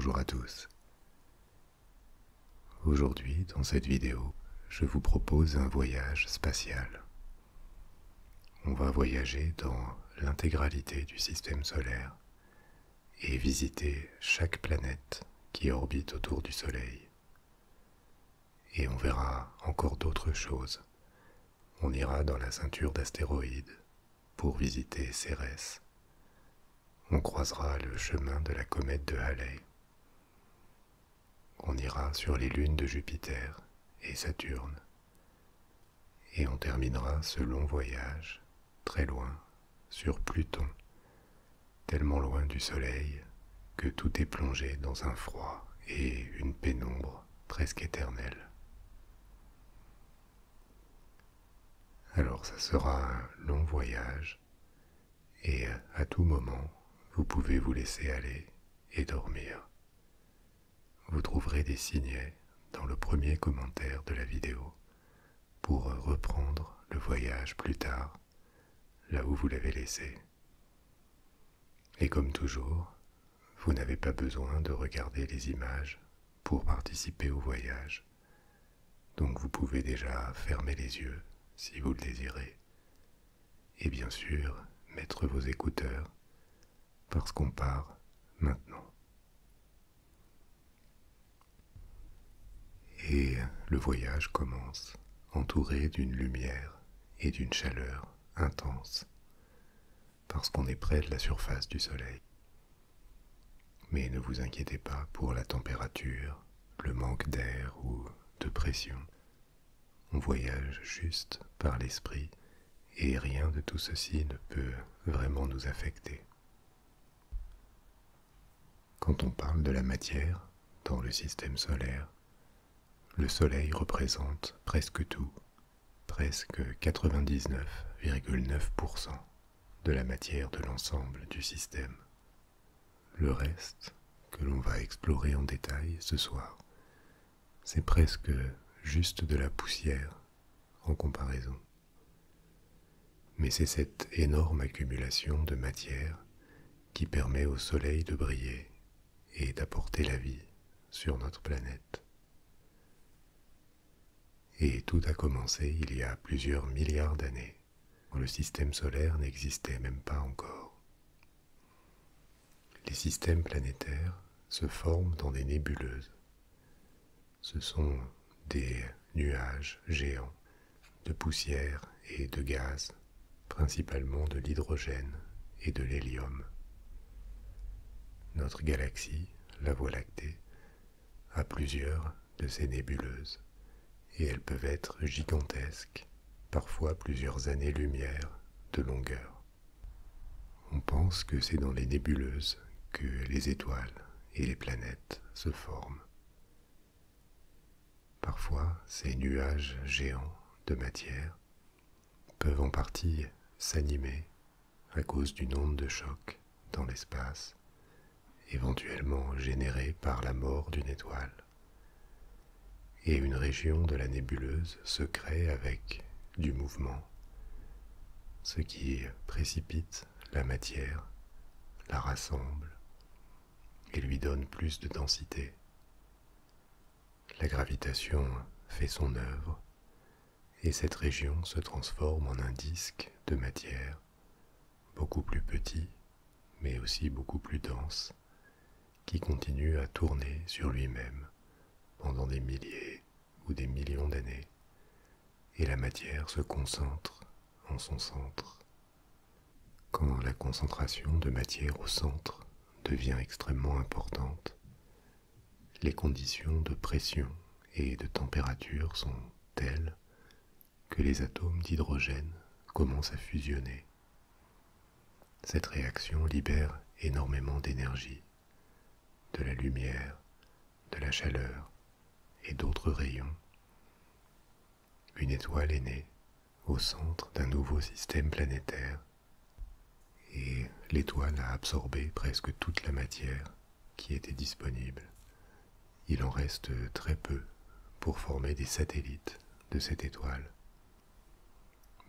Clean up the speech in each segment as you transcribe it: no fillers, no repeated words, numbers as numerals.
Bonjour à tous. Aujourd'hui, dans cette vidéo, je vous propose un voyage spatial. On va voyager dans l'intégralité du système solaire et visiter chaque planète qui orbite autour du Soleil. Et on verra encore d'autres choses. On ira dans la ceinture d'astéroïdes pour visiter Cérès. On croisera le chemin de la comète de Halley. On ira sur les lunes de Jupiter et Saturne. Et on terminera ce long voyage, très loin, sur Pluton, tellement loin du Soleil que tout est plongé dans un froid et une pénombre presque éternelle. Alors ça sera un long voyage, et à tout moment, vous pouvez vous laisser aller et dormir. Vous trouverez des signets dans le premier commentaire de la vidéo pour reprendre le voyage plus tard, là où vous l'avez laissé. Et comme toujours, vous n'avez pas besoin de regarder les images pour participer au voyage. Donc vous pouvez déjà fermer les yeux si vous le désirez. Et bien sûr, mettre vos écouteurs parce qu'on part maintenant. Et le voyage commence, entouré d'une lumière et d'une chaleur intense, parce qu'on est près de la surface du Soleil. Mais ne vous inquiétez pas pour la température, le manque d'air ou de pression. On voyage juste par l'esprit et rien de tout ceci ne peut vraiment nous affecter. Quand on parle de la matière dans le système solaire, le Soleil représente presque tout, presque 99,9% de la matière de l'ensemble du système. Le reste, que l'on va explorer en détail ce soir, c'est presque juste de la poussière en comparaison. Mais c'est cette énorme accumulation de matière qui permet au Soleil de briller et d'apporter la vie sur notre planète. Et tout a commencé il y a plusieurs milliards d'années, quand le système solaire n'existait même pas encore. Les systèmes planétaires se forment dans des nébuleuses. Ce sont des nuages géants de poussière et de gaz, principalement de l'hydrogène et de l'hélium. Notre galaxie, la Voie lactée, a plusieurs de ces nébuleuses, et elles peuvent être gigantesques, parfois plusieurs années-lumière de longueur. On pense que c'est dans les nébuleuses que les étoiles et les planètes se forment. Parfois, ces nuages géants de matière peuvent en partie s'animer à cause d'une onde de choc dans l'espace, éventuellement générée par la mort d'une étoile. Et une région de la nébuleuse se crée avec du mouvement, ce qui précipite la matière, la rassemble et lui donne plus de densité. La gravitation fait son œuvre et cette région se transforme en un disque de matière beaucoup plus petit mais aussi beaucoup plus dense qui continue à tourner sur lui-même pendant des milliers ou des millions d'années, et la matière se concentre en son centre. Quand la concentration de matière au centre devient extrêmement importante, les conditions de pression et de température sont telles que les atomes d'hydrogène commencent à fusionner. Cette réaction libère énormément d'énergie, de la lumière, de la chaleur et d'autres rayons. Une étoile est née au centre d'un nouveau système planétaire et l'étoile a absorbé presque toute la matière qui était disponible. Il en reste très peu pour former des satellites de cette étoile,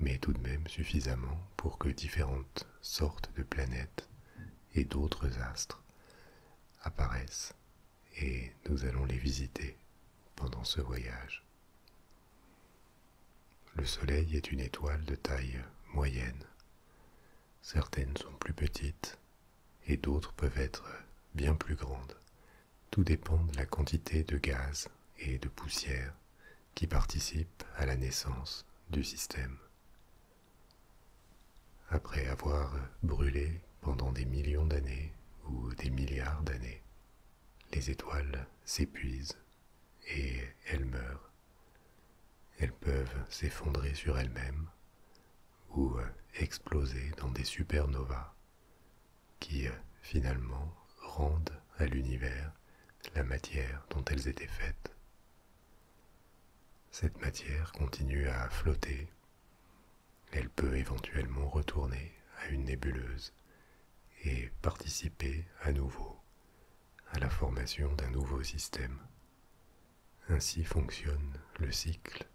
mais tout de même suffisamment pour que différentes sortes de planètes et d'autres astres apparaissent et nous allons les visiter pendant ce voyage. Le Soleil est une étoile de taille moyenne. Certaines sont plus petites et d'autres peuvent être bien plus grandes. Tout dépend de la quantité de gaz et de poussière qui participent à la naissance du système. Après avoir brûlé pendant des millions d'années ou des milliards d'années, les étoiles s'épuisent et elles meurent. Elles peuvent s'effondrer sur elles-mêmes ou exploser dans des supernovas qui finalement rendent à l'univers la matière dont elles étaient faites. Cette matière continue à flotter. Elle peut éventuellement retourner à une nébuleuse et participer à nouveau à la formation d'un nouveau système. Ainsi fonctionne le cycle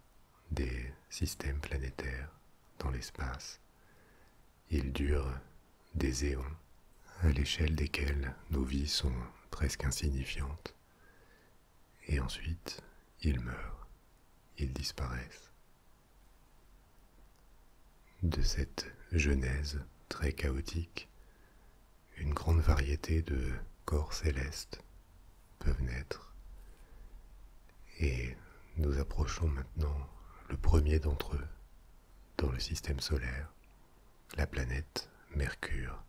des systèmes planétaires dans l'espace. Il dure des éons, à l'échelle desquels nos vies sont presque insignifiantes. Et ensuite, ils meurent, ils disparaissent. De cette genèse très chaotique, une grande variété de corps célestes peuvent naître. Et nous approchons maintenant le premier d'entre eux dans le système solaire, la planète Mercure.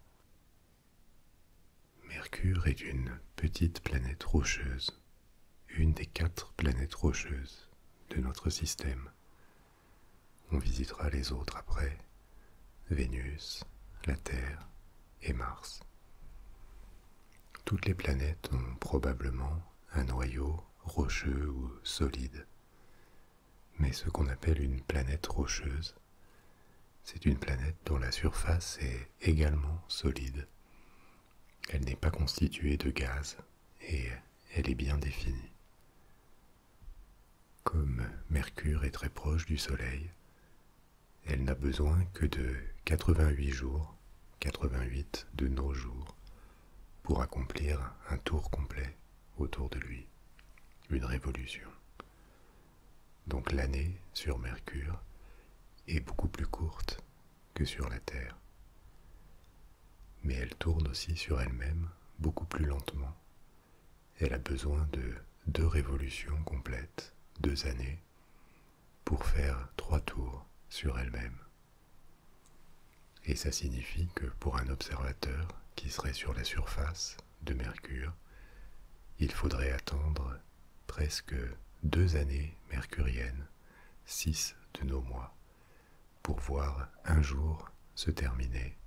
Mercure est une petite planète rocheuse, une des 4 planètes rocheuses de notre système. On visitera les autres après, Vénus, la Terre et Mars. Toutes les planètes ont probablement un noyau rocheux ou solide. Mais ce qu'on appelle une planète rocheuse, c'est une planète dont la surface est également solide. Elle n'est pas constituée de gaz et elle est bien définie. Comme Mercure est très proche du Soleil, elle n'a besoin que de 88 jours, 88 de nos jours, pour accomplir un tour complet autour de lui, une révolution. Donc l'année sur Mercure est beaucoup plus courte que sur la Terre. Mais elle tourne aussi sur elle-même beaucoup plus lentement. Elle a besoin de 2 révolutions complètes, 2 années, pour faire 3 tours sur elle-même. Et ça signifie que pour un observateur qui serait sur la surface de Mercure, il faudrait attendre presque 2 années mercuriennes, 6 de nos mois, pour voir un jour se terminer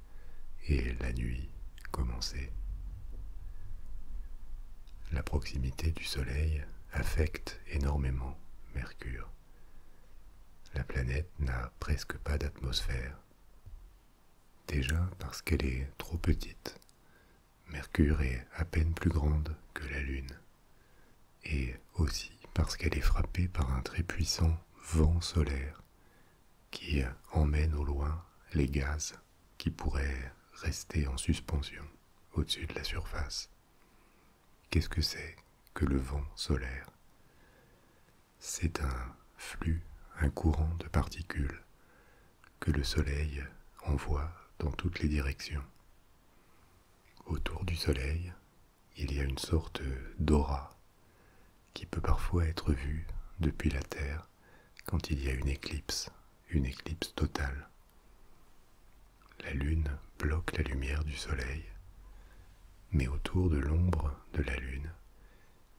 et la nuit commencer. La proximité du Soleil affecte énormément Mercure. La planète n'a presque pas d'atmosphère. Déjà parce qu'elle est trop petite. Mercure est à peine plus grande que la Lune. Et aussi parce qu'elle est frappée par un très puissant vent solaire qui emmène au loin les gaz qui pourraient rester en suspension au-dessus de la surface. Qu'est-ce que c'est que le vent solaire? C'est un flux, un courant de particules que le Soleil envoie dans toutes les directions. Autour du Soleil, il y a une sorte d'aura qui peut parfois être vue depuis la Terre quand il y a une éclipse totale. La Lune bloque la lumière du Soleil, mais autour de l'ombre de la Lune,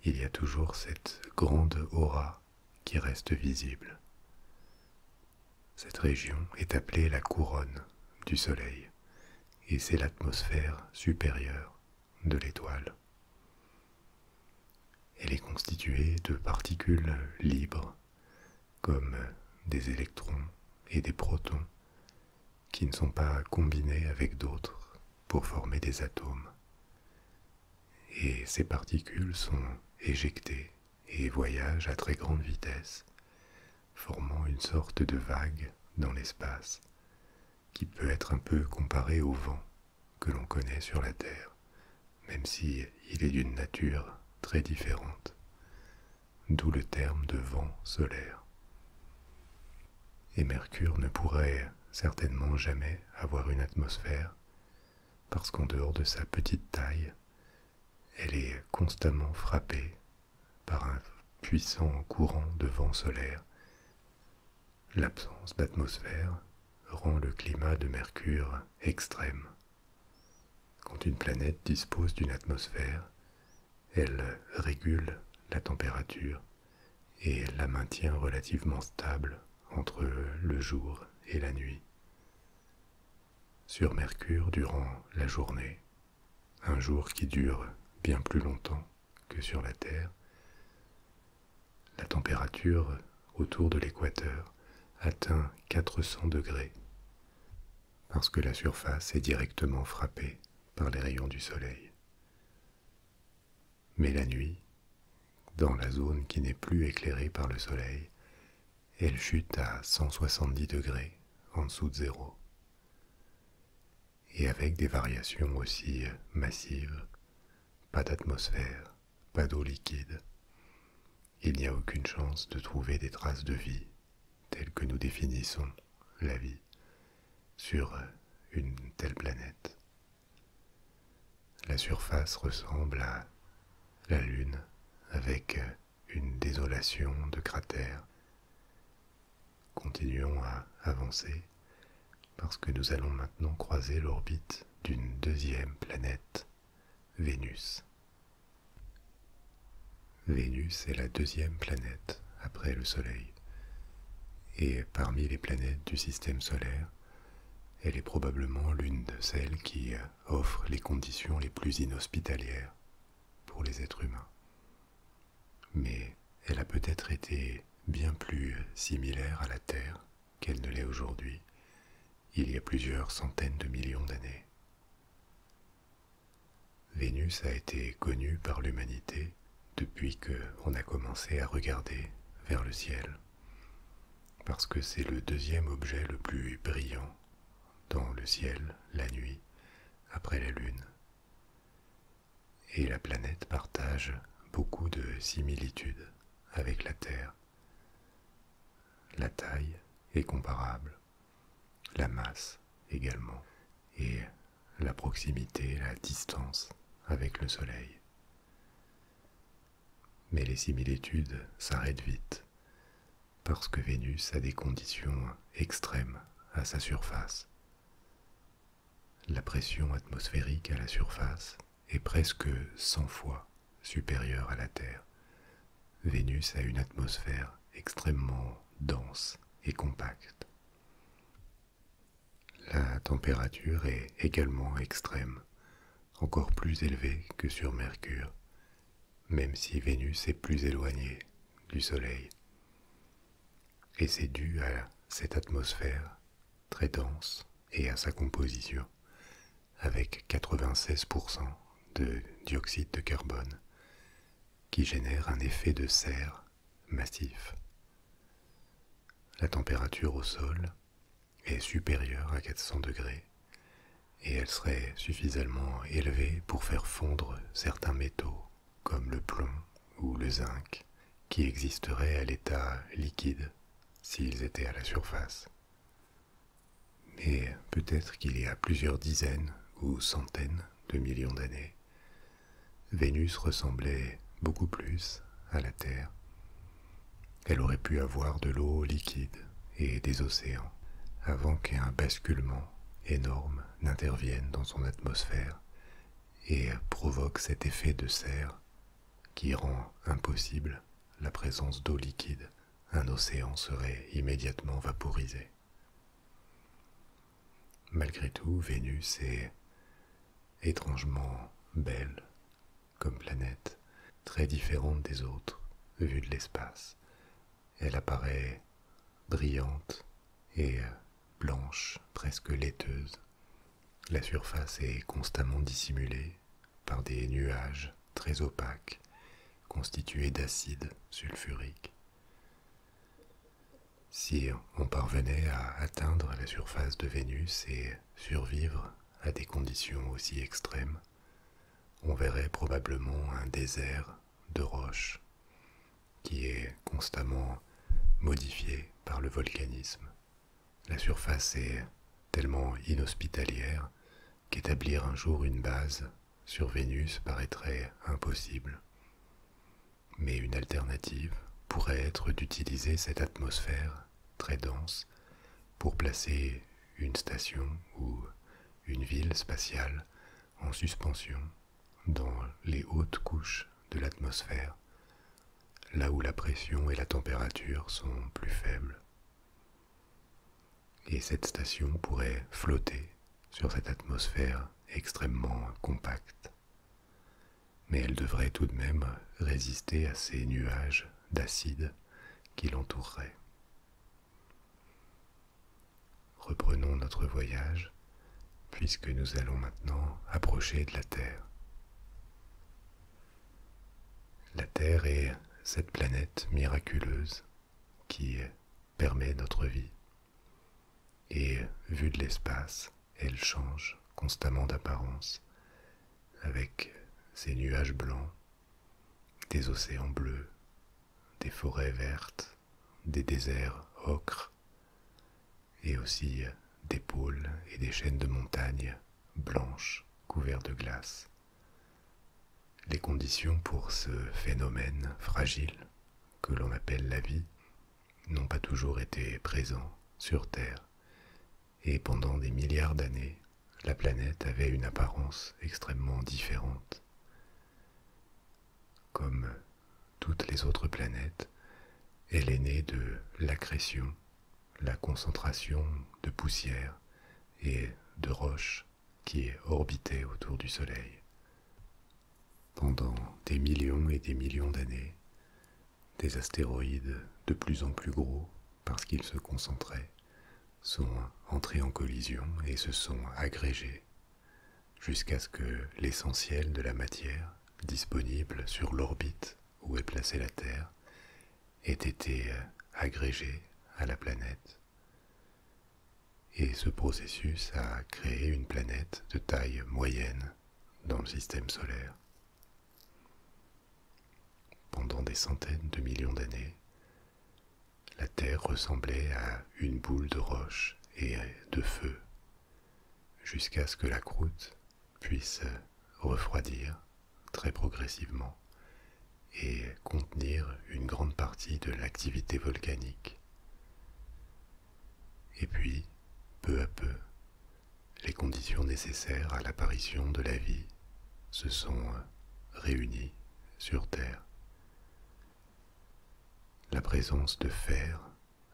il y a toujours cette grande aura qui reste visible. Cette région est appelée la couronne du Soleil, et c'est l'atmosphère supérieure de l'étoile. Elle est constituée de particules libres, comme des électrons et des protons, qui ne sont pas combinés avec d'autres pour former des atomes. Et ces particules sont éjectées et voyagent à très grande vitesse, formant une sorte de vague dans l'espace, qui peut être un peu comparée au vent que l'on connaît sur la Terre, même si il est d'une nature très différentes, d'où le terme de vent solaire. Et Mercure ne pourrait certainement jamais avoir une atmosphère, parce qu'en dehors de sa petite taille, elle est constamment frappée par un puissant courant de vent solaire. L'absence d'atmosphère rend le climat de Mercure extrême. Quand une planète dispose d'une atmosphère, elle régule la température et la maintient relativement stable entre le jour et la nuit. Sur Mercure, durant la journée, un jour qui dure bien plus longtemps que sur la Terre, la température autour de l'équateur atteint 400 degrés, parce que la surface est directement frappée par les rayons du soleil. Mais la nuit, dans la zone qui n'est plus éclairée par le soleil, elle chute à 170 degrés en dessous de zéro. Et avec des variations aussi massives, pas d'atmosphère, pas d'eau liquide, il n'y a aucune chance de trouver des traces de vie telles que nous définissons la vie sur une telle planète. La surface ressemble à la Lune avec une désolation de cratères. Continuons à avancer parce que nous allons maintenant croiser l'orbite d'une deuxième planète, Vénus. Vénus est la deuxième planète après le Soleil. Et parmi les planètes du système solaire, elle est probablement l'une de celles qui offre les conditions les plus inhospitalières pour les êtres humains. Mais elle a peut-être été bien plus similaire à la Terre qu'elle ne l'est aujourd'hui, il y a plusieurs centaines de millions d'années. Vénus a été connue par l'humanité depuis qu'on a commencé à regarder vers le ciel, parce que c'est le deuxième objet le plus brillant dans le ciel la nuit, après la Lune. Et la planète partage beaucoup de similitudes avec la Terre. La taille est comparable, la masse également, et la proximité, la distance avec le Soleil. Mais les similitudes s'arrêtent vite, parce que Vénus a des conditions extrêmes à sa surface. La pression atmosphérique à la surface est presque 100 fois supérieure à la Terre. Vénus a une atmosphère extrêmement dense et compacte. La température est également extrême, encore plus élevée que sur Mercure, même si Vénus est plus éloignée du Soleil. Et c'est dû à cette atmosphère très dense et à sa composition, avec 96% de dioxyde de carbone, qui génère un effet de serre massif. La température au sol est supérieure à 400 degrés et elle serait suffisamment élevée pour faire fondre certains métaux comme le plomb ou le zinc qui existeraient à l'état liquide s'ils étaient à la surface. Mais peut-être qu'il y a plusieurs dizaines ou centaines de millions d'années, Vénus ressemblait beaucoup plus à la Terre. Elle aurait pu avoir de l'eau liquide et des océans avant qu'un basculement énorme n'intervienne dans son atmosphère et provoque cet effet de serre qui rend impossible la présence d'eau liquide. Un océan serait immédiatement vaporisé. Malgré tout, Vénus est étrangement belle comme planète, très différente des autres vues de l'espace. Elle apparaît brillante et blanche, presque laiteuse. La surface est constamment dissimulée par des nuages très opaques constitués d'acide sulfurique. Si on parvenait à atteindre la surface de Vénus et survivre à des conditions aussi extrêmes, on verrait probablement un désert de roche qui est constamment modifiée par le volcanisme. La surface est tellement inhospitalière qu'établir un jour une base sur Vénus paraîtrait impossible. Mais une alternative pourrait être d'utiliser cette atmosphère très dense pour placer une station ou une ville spatiale en suspension dans les hautes couches de l'atmosphère, là où la pression et la température sont plus faibles. Et cette station pourrait flotter sur cette atmosphère extrêmement compacte. Mais elle devrait tout de même résister à ces nuages d'acide qui l'entoureraient. Reprenons notre voyage, puisque nous allons maintenant approcher de la Terre. La Terre est cette planète miraculeuse qui permet notre vie. Et vue de l'espace, elle change constamment d'apparence, avec ces nuages blancs, des océans bleus, des forêts vertes, des déserts ocres, et aussi des pôles et des chaînes de montagnes blanches couvertes de glace. Les conditions pour ce phénomène fragile que l'on appelle la vie n'ont pas toujours été présents sur Terre, et pendant des milliards d'années, la planète avait une apparence extrêmement différente. Comme toutes les autres planètes, elle est née de l'accrétion, la concentration de poussière et de roches qui orbitaient autour du Soleil. Pendant des millions et des millions d'années, des astéroïdes de plus en plus gros, parce qu'ils se concentraient, sont entrés en collision et se sont agrégés, jusqu'à ce que l'essentiel de la matière disponible sur l'orbite où est placée la Terre ait été agrégé à la planète. Et ce processus a créé une planète de taille moyenne dans le système solaire. Pendant des centaines de millions d'années, la Terre ressemblait à une boule de roche et de feu, jusqu'à ce que la croûte puisse refroidir très progressivement et contenir une grande partie de l'activité volcanique. Et puis, peu à peu, les conditions nécessaires à l'apparition de la vie se sont réunies sur Terre. La présence de fer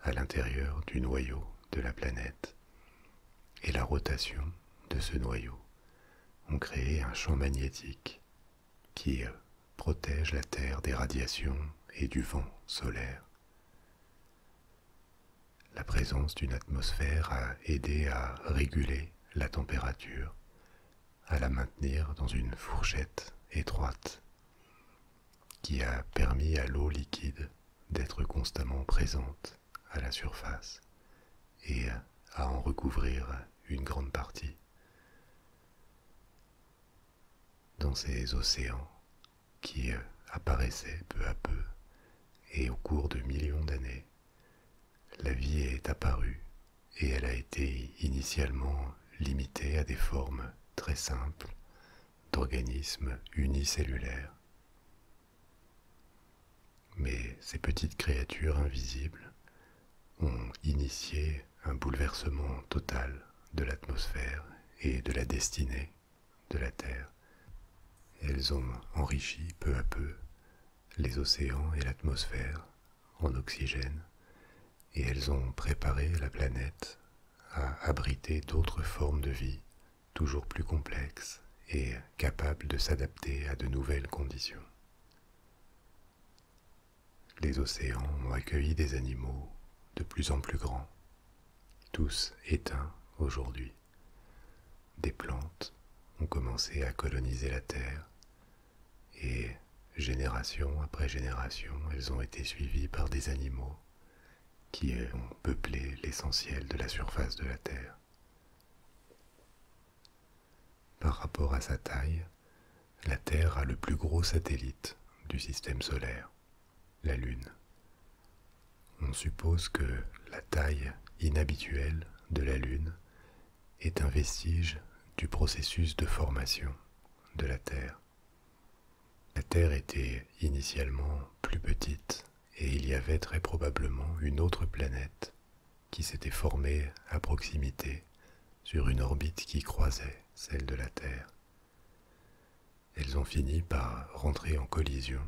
à l'intérieur du noyau de la planète et la rotation de ce noyau ont créé un champ magnétique qui protège la Terre des radiations et du vent solaire. La présence d'une atmosphère a aidé à réguler la température, à la maintenir dans une fourchette étroite, qui a permis à l'eau liquide d'être constamment présente à la surface et à en recouvrir une grande partie. Dans ces océans qui apparaissaient peu à peu et au cours de millions d'années, la vie est apparue et elle a été initialement limitée à des formes très simples d'organismes unicellulaires. Mais ces petites créatures invisibles ont initié un bouleversement total de l'atmosphère et de la destinée de la Terre. Elles ont enrichi peu à peu les océans et l'atmosphère en oxygène, et elles ont préparé la planète à abriter d'autres formes de vie toujours plus complexes et capables de s'adapter à de nouvelles conditions. Les océans ont accueilli des animaux de plus en plus grands, tous éteints aujourd'hui. Des plantes ont commencé à coloniser la Terre et génération après génération, elles ont été suivies par des animaux qui ont peuplé l'essentiel de la surface de la Terre. Par rapport à sa taille, la Terre a le plus gros satellite du système solaire, la Lune. On suppose que la taille inhabituelle de la Lune est un vestige du processus de formation de la Terre. La Terre était initialement plus petite et il y avait très probablement une autre planète qui s'était formée à proximité sur une orbite qui croisait celle de la Terre. Elles ont fini par rentrer en collision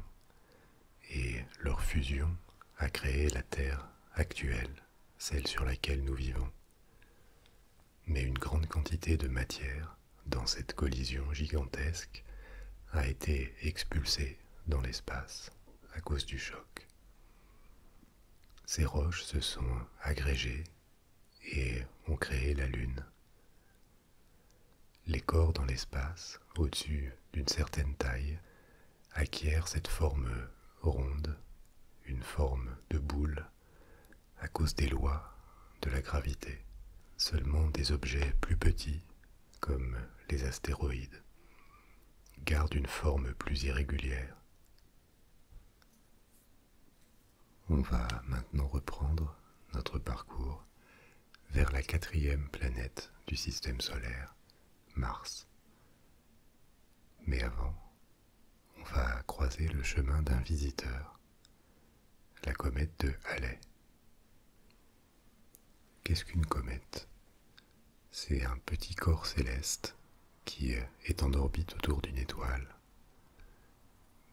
et leur fusion a créé la Terre actuelle, celle sur laquelle nous vivons. Mais une grande quantité de matière dans cette collision gigantesque a été expulsée dans l'espace à cause du choc. Ces roches se sont agrégées et ont créé la Lune. Les corps dans l'espace, au-dessus d'une certaine taille, acquièrent cette forme ronde, une forme de boule, à cause des lois de la gravité. Seulement des objets plus petits, comme les astéroïdes, gardent une forme plus irrégulière. On va maintenant reprendre notre parcours vers la 4e planète du système solaire, Mars. Mais avant, on va croiser le chemin d'un visiteur, la comète de Halley. Qu'est-ce qu'une comète? C'est un petit corps céleste qui est en orbite autour d'une étoile.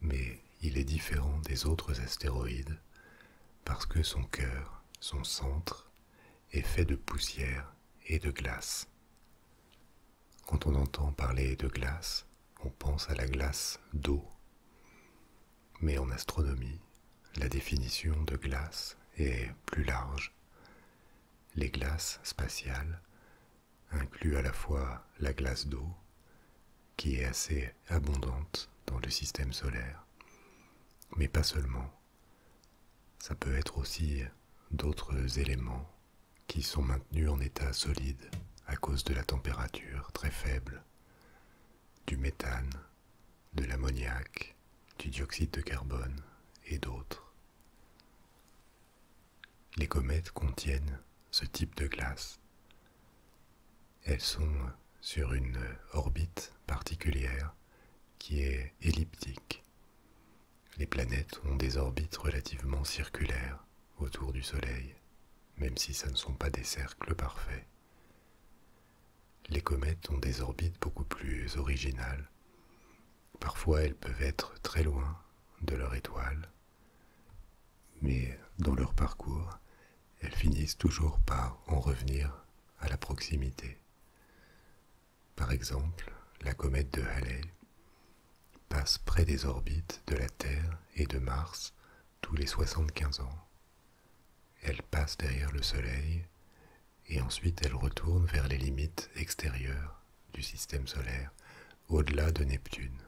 Mais il est différent des autres astéroïdes parce que son cœur, son centre, est fait de poussière et de glace. Quand on entend parler de glace, on pense à la glace d'eau. Mais en astronomie, la définition de glace est plus large. Les glaces spatiales incluent à la fois la glace d'eau, qui est assez abondante dans le système solaire, mais pas seulement. Ça peut être aussi d'autres éléments qui sont maintenus en état solide à cause de la température très faible, du méthane, de l'ammoniac, du dioxyde de carbone et d'autres. Les comètes contiennent ce type de glace. Elles sont sur une orbite particulière qui est elliptique. Les planètes ont des orbites relativement circulaires autour du Soleil, même si ce ne sont pas des cercles parfaits. Les comètes ont des orbites beaucoup plus originales. Parfois elles peuvent être très loin de leur étoile, mais dans leur parcours, elles finissent toujours par en revenir à la proximité. Par exemple, la comète de Halley passe près des orbites de la Terre et de Mars tous les 75 ans. Elle passe derrière le Soleil et ensuite elle retourne vers les limites extérieures du système solaire, au-delà de Neptune.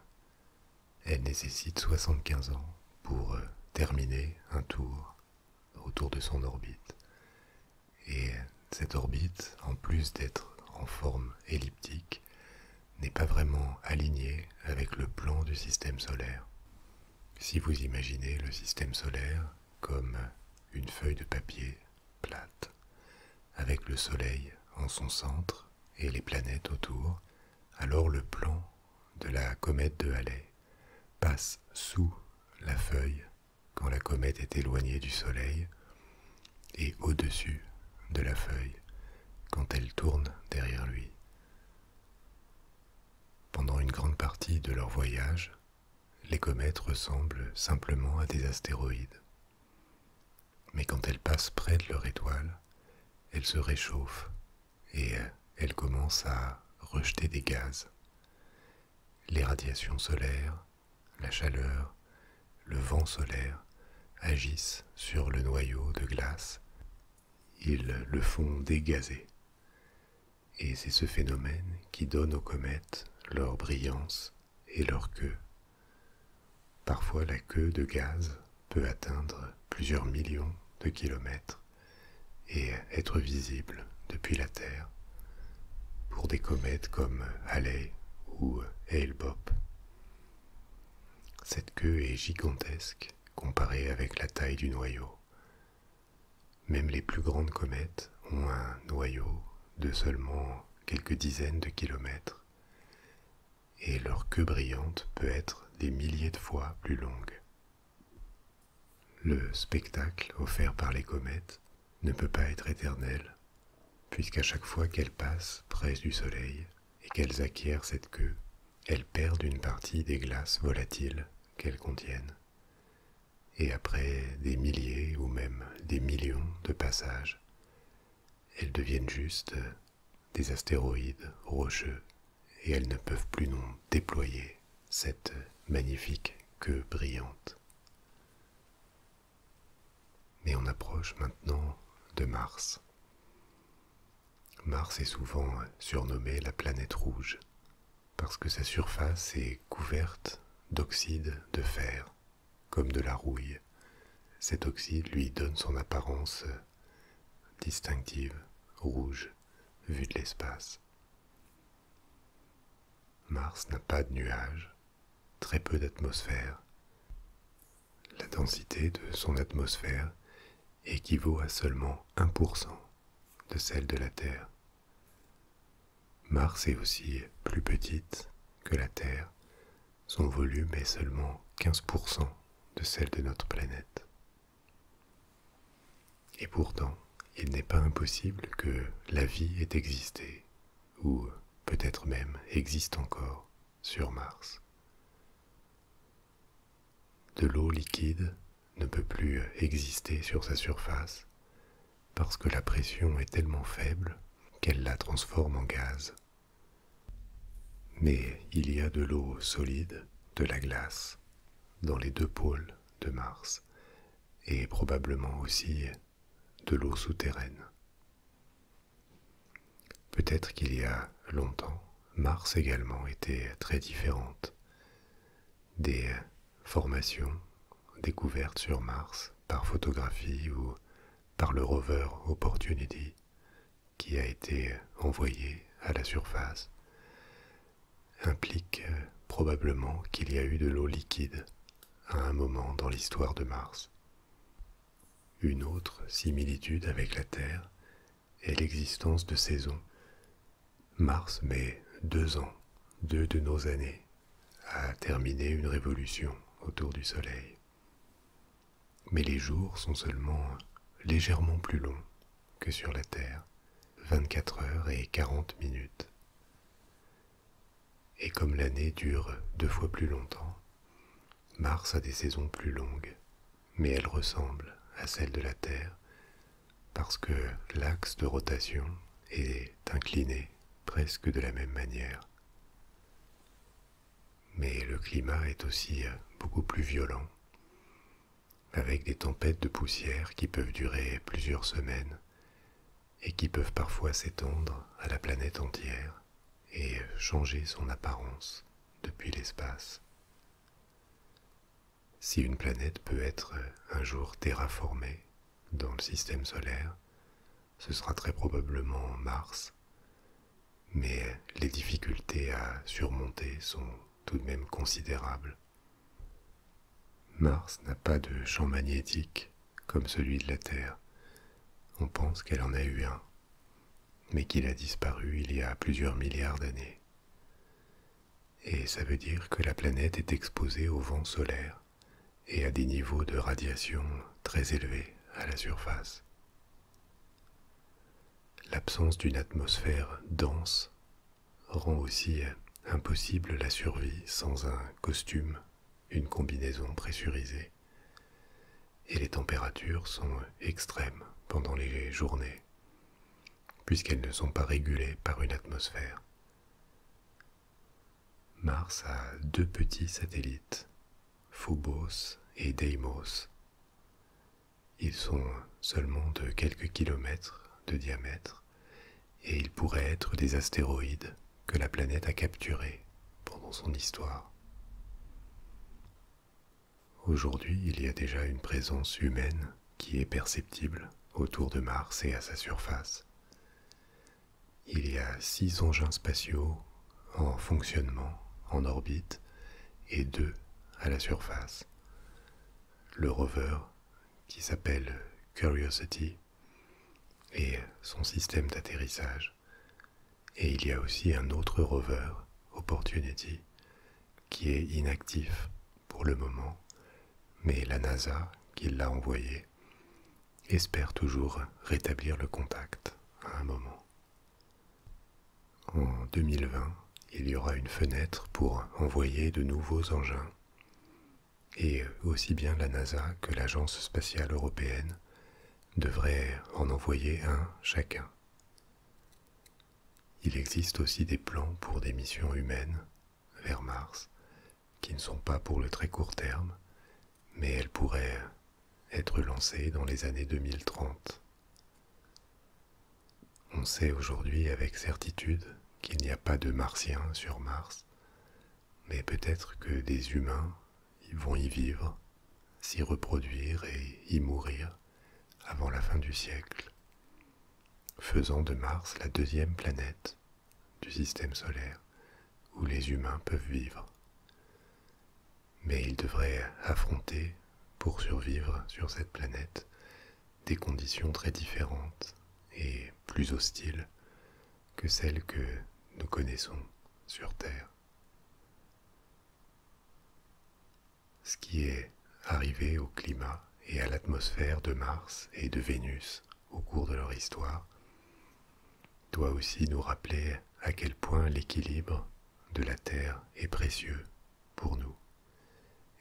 Elle nécessite 75 ans pour terminer un tour autour de son orbite. Et cette orbite, en plus d'être en forme elliptique, n'est pas vraiment alignée avec le plan du système solaire. Si vous imaginez le système solaire comme une feuille de papier plate, avec le Soleil en son centre et les planètes autour, alors le plan de la comète de Halley passe sous la feuille quand la comète est éloignée du Soleil et au-dessus de la feuille quand elle tourne derrière lui. Pendant une grande partie de leur voyage, les comètes ressemblent simplement à des astéroïdes. Mais quand elles passent près de leur étoile, elles se réchauffent et elles commencent à rejeter des gaz. Les radiations solaires, la chaleur, le vent solaire agissent sur le noyau de glace. Ils le font dégazer. Et c'est ce phénomène qui donne aux comètes leur brillance et leur queue. Parfois la queue de gaz peut atteindre plusieurs millions de kilomètres et être visible depuis la Terre pour des comètes comme Halley ou Hale-Bopp. cette queue est gigantesque comparée avec la taille du noyau. Même les plus grandes comètes ont un noyau de seulement quelques dizaines de kilomètres, et leur queue brillante peut être des milliers de fois plus longue. Le spectacle offert par les comètes ne peut pas être éternel, puisqu'à chaque fois qu'elles passent près du Soleil et qu'elles acquièrent cette queue, elles perdent une partie des glaces volatiles qu'elles contiennent. Et après des milliers ou même des millions de passages, elles deviennent juste des astéroïdes rocheux et elles ne peuvent plus non déployer cette magnifique queue brillante. Mais on approche maintenant de Mars. Mars est souvent surnommée la planète rouge parce que sa surface est couverte d'oxyde de fer, comme de la rouille. Cet oxyde lui donne son apparence distinctive, rouge, vue de l'espace. Mars n'a pas de nuages, très peu d'atmosphère. La densité de son atmosphère équivaut à seulement 1% de celle de la Terre. Mars est aussi plus petite que la Terre. Son volume est seulement 15% de celle de notre planète. Et pourtant, il n'est pas impossible que la vie ait existé, ou peut-être même existe encore, sur Mars. De l'eau liquide ne peut plus exister sur sa surface parce que la pression est tellement faible qu'elle la transforme en gaz. Mais il y a de l'eau solide, de la glace, dans les deux pôles de Mars, et probablement aussi de l'eau souterraine. Peut-être qu'il y a longtemps, Mars également était très différente. Des formations découvertes sur Mars par photographie ou par le rover Opportunity qui a été envoyé à la surface implique probablement qu'il y a eu de l'eau liquide à un moment dans l'histoire de Mars. Une autre similitude avec la Terre est l'existence de saisons. Mars met 2 ans, 2 de nos années, à terminer une révolution autour du Soleil. Mais les jours sont seulement légèrement plus longs que sur la Terre, 24 heures et 40 minutes. Et comme l'année dure 2 fois plus longtemps, Mars a des saisons plus longues, mais elles ressemblent à celles de la Terre parce que l'axe de rotation est incliné presque de la même manière. Mais le climat est aussi beaucoup plus violent, avec des tempêtes de poussière qui peuvent durer plusieurs semaines et qui peuvent parfois s'étendre à la planète entière et changer son apparence depuis l'espace. Si une planète peut être un jour terraformée dans le système solaire, ce sera très probablement Mars, mais les difficultés à surmonter sont tout de même considérables. Mars n'a pas de champ magnétique comme celui de la Terre. On pense qu'elle en a eu un, mais qu'il a disparu il y a plusieurs milliards d'années. Et ça veut dire que la planète est exposée au vent solaire et à des niveaux de radiation très élevés à la surface. L'absence d'une atmosphère dense rend aussi impossible la survie sans un costume, une combinaison pressurisée. Et les températures sont extrêmes pendant les journées, puisqu'elles ne sont pas régulées par une atmosphère. Mars a 2 petits satellites, Phobos et Deimos. Ils sont seulement de quelques kilomètres de diamètre et ils pourraient être des astéroïdes que la planète a capturés pendant son histoire. Aujourd'hui, il y a déjà une présence humaine qui est perceptible autour de Mars et à sa surface. Il y a 6 engins spatiaux en fonctionnement, en orbite, et 2 à la surface. Le rover, qui s'appelle Curiosity, et son système d'atterrissage. Et il y a aussi un autre rover, Opportunity, qui est inactif pour le moment, mais la NASA, qui l'a envoyé, espère toujours rétablir le contact à un moment. En 2020, il y aura une fenêtre pour envoyer de nouveaux engins, et aussi bien la NASA que l'Agence spatiale européenne devraient en envoyer un chacun. Il existe aussi des plans pour des missions humaines vers Mars, qui ne sont pas pour le très court terme, mais elles pourraient être lancées dans les années 2030. On sait aujourd'hui avec certitude qu'il n'y a pas de Martiens sur Mars, mais peut-être que des humains vont y vivre, s'y reproduire et y mourir avant la fin du siècle, faisant de Mars la deuxième planète du système solaire où les humains peuvent vivre. Mais ils devraient affronter, pour survivre sur cette planète, des conditions très différentes et plus hostiles que celles que nous connaissons sur Terre. Ce qui est arrivé au climat et à l'atmosphère de Mars et de Vénus au cours de leur histoire doit aussi nous rappeler à quel point l'équilibre de la Terre est précieux pour nous.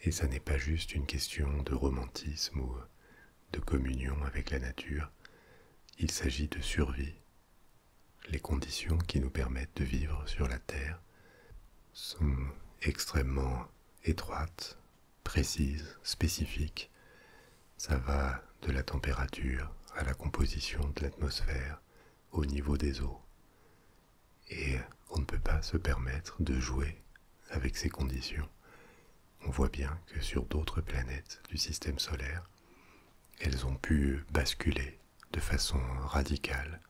Et ça n'est pas juste une question de romantisme ou de communion avec la nature, il s'agit de survie. Les conditions qui nous permettent de vivre sur la Terre sont extrêmement étroites, précises, spécifiques. Ça va de la température à la composition de l'atmosphère, au niveau des eaux. Et on ne peut pas se permettre de jouer avec ces conditions. On voit bien que sur d'autres planètes du système solaire, elles ont pu basculer de façon radicale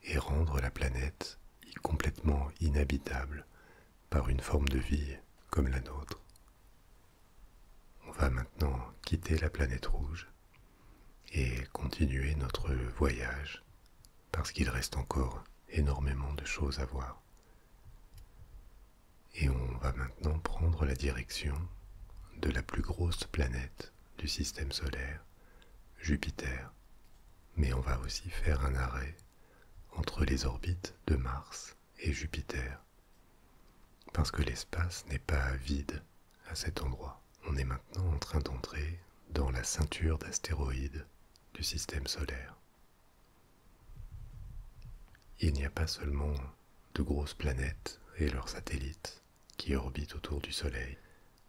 et rendre la planète complètement inhabitable par une forme de vie comme la nôtre. On va maintenant quitter la planète rouge et continuer notre voyage parce qu'il reste encore énormément de choses à voir. Et on va maintenant prendre la direction de la plus grosse planète du système solaire, Jupiter. Mais on va aussi faire un arrêt entre les orbites de Mars et Jupiter, parce que l'espace n'est pas vide à cet endroit. On est maintenant en train d'entrer dans la ceinture d'astéroïdes du système solaire. Il n'y a pas seulement de grosses planètes et leurs satellites qui orbitent autour du Soleil,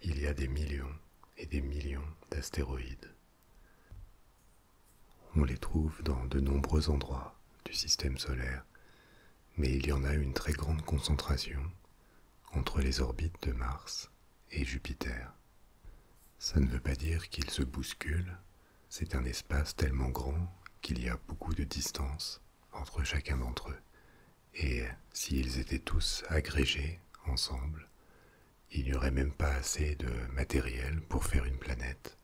il y a des millions et des millions d'astéroïdes. On les trouve dans de nombreux endroits du système solaire, mais il y en a une très grande concentration entre les orbites de Mars et Jupiter. Ça ne veut pas dire qu'ils se bousculent, c'est un espace tellement grand qu'il y a beaucoup de distance entre chacun d'entre eux. Et s'ils étaient tous agrégés ensemble, il n'y aurait même pas assez de matériel pour faire une planète.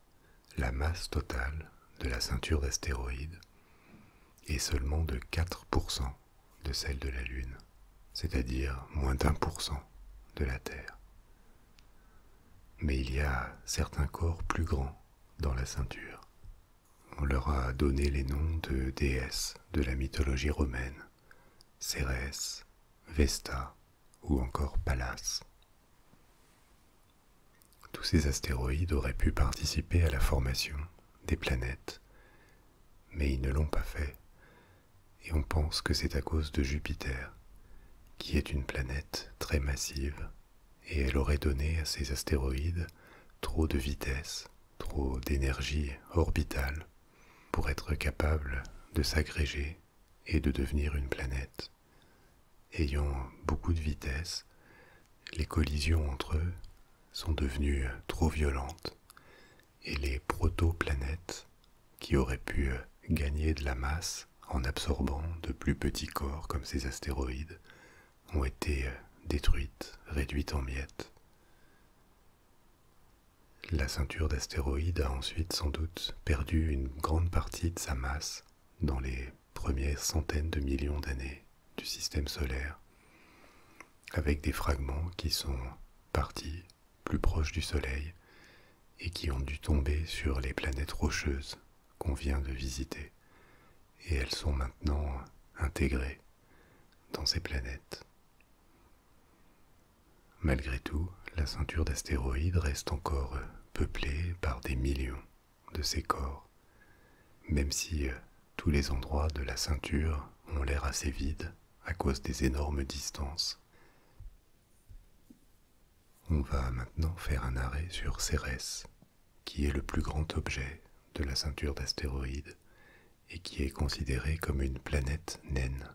La masse totale de la ceinture d'astéroïdes est seulement de 4% de celle de la Lune, c'est-à-dire moins d'1% de la Terre. Mais il y a certains corps plus grands dans la ceinture. On leur a donné les noms de déesses de la mythologie romaine, Cérès, Vesta ou encore Pallas. Tous ces astéroïdes auraient pu participer à la formation des planètes, mais ils ne l'ont pas fait, et on pense que c'est à cause de Jupiter, qui est une planète très massive, et elle aurait donné à ces astéroïdes trop de vitesse, trop d'énergie orbitale, pour être capable de s'agréger et de devenir une planète. Ayant beaucoup de vitesse, les collisions entre eux sont devenues trop violentes, et les protoplanètes, qui auraient pu gagner de la masse en absorbant de plus petits corps comme ces astéroïdes, ont été détruites, réduites en miettes. la ceinture d'astéroïdes a ensuite sans doute perdu une grande partie de sa masse dans les premières centaines de millions d'années du système solaire, avec des fragments qui sont partis plus proches du Soleil et qui ont dû tomber sur les planètes rocheuses qu'on vient de visiter. Et elles sont maintenant intégrées dans ces planètes. Malgré tout, la ceinture d'astéroïdes reste encore peuplée par des millions de ces corps, même si tous les endroits de la ceinture ont l'air assez vides à cause des énormes distances. On va maintenant faire un arrêt sur Cérès, qui est le plus grand objet de la ceinture d'astéroïdes et qui est considéré comme une planète naine.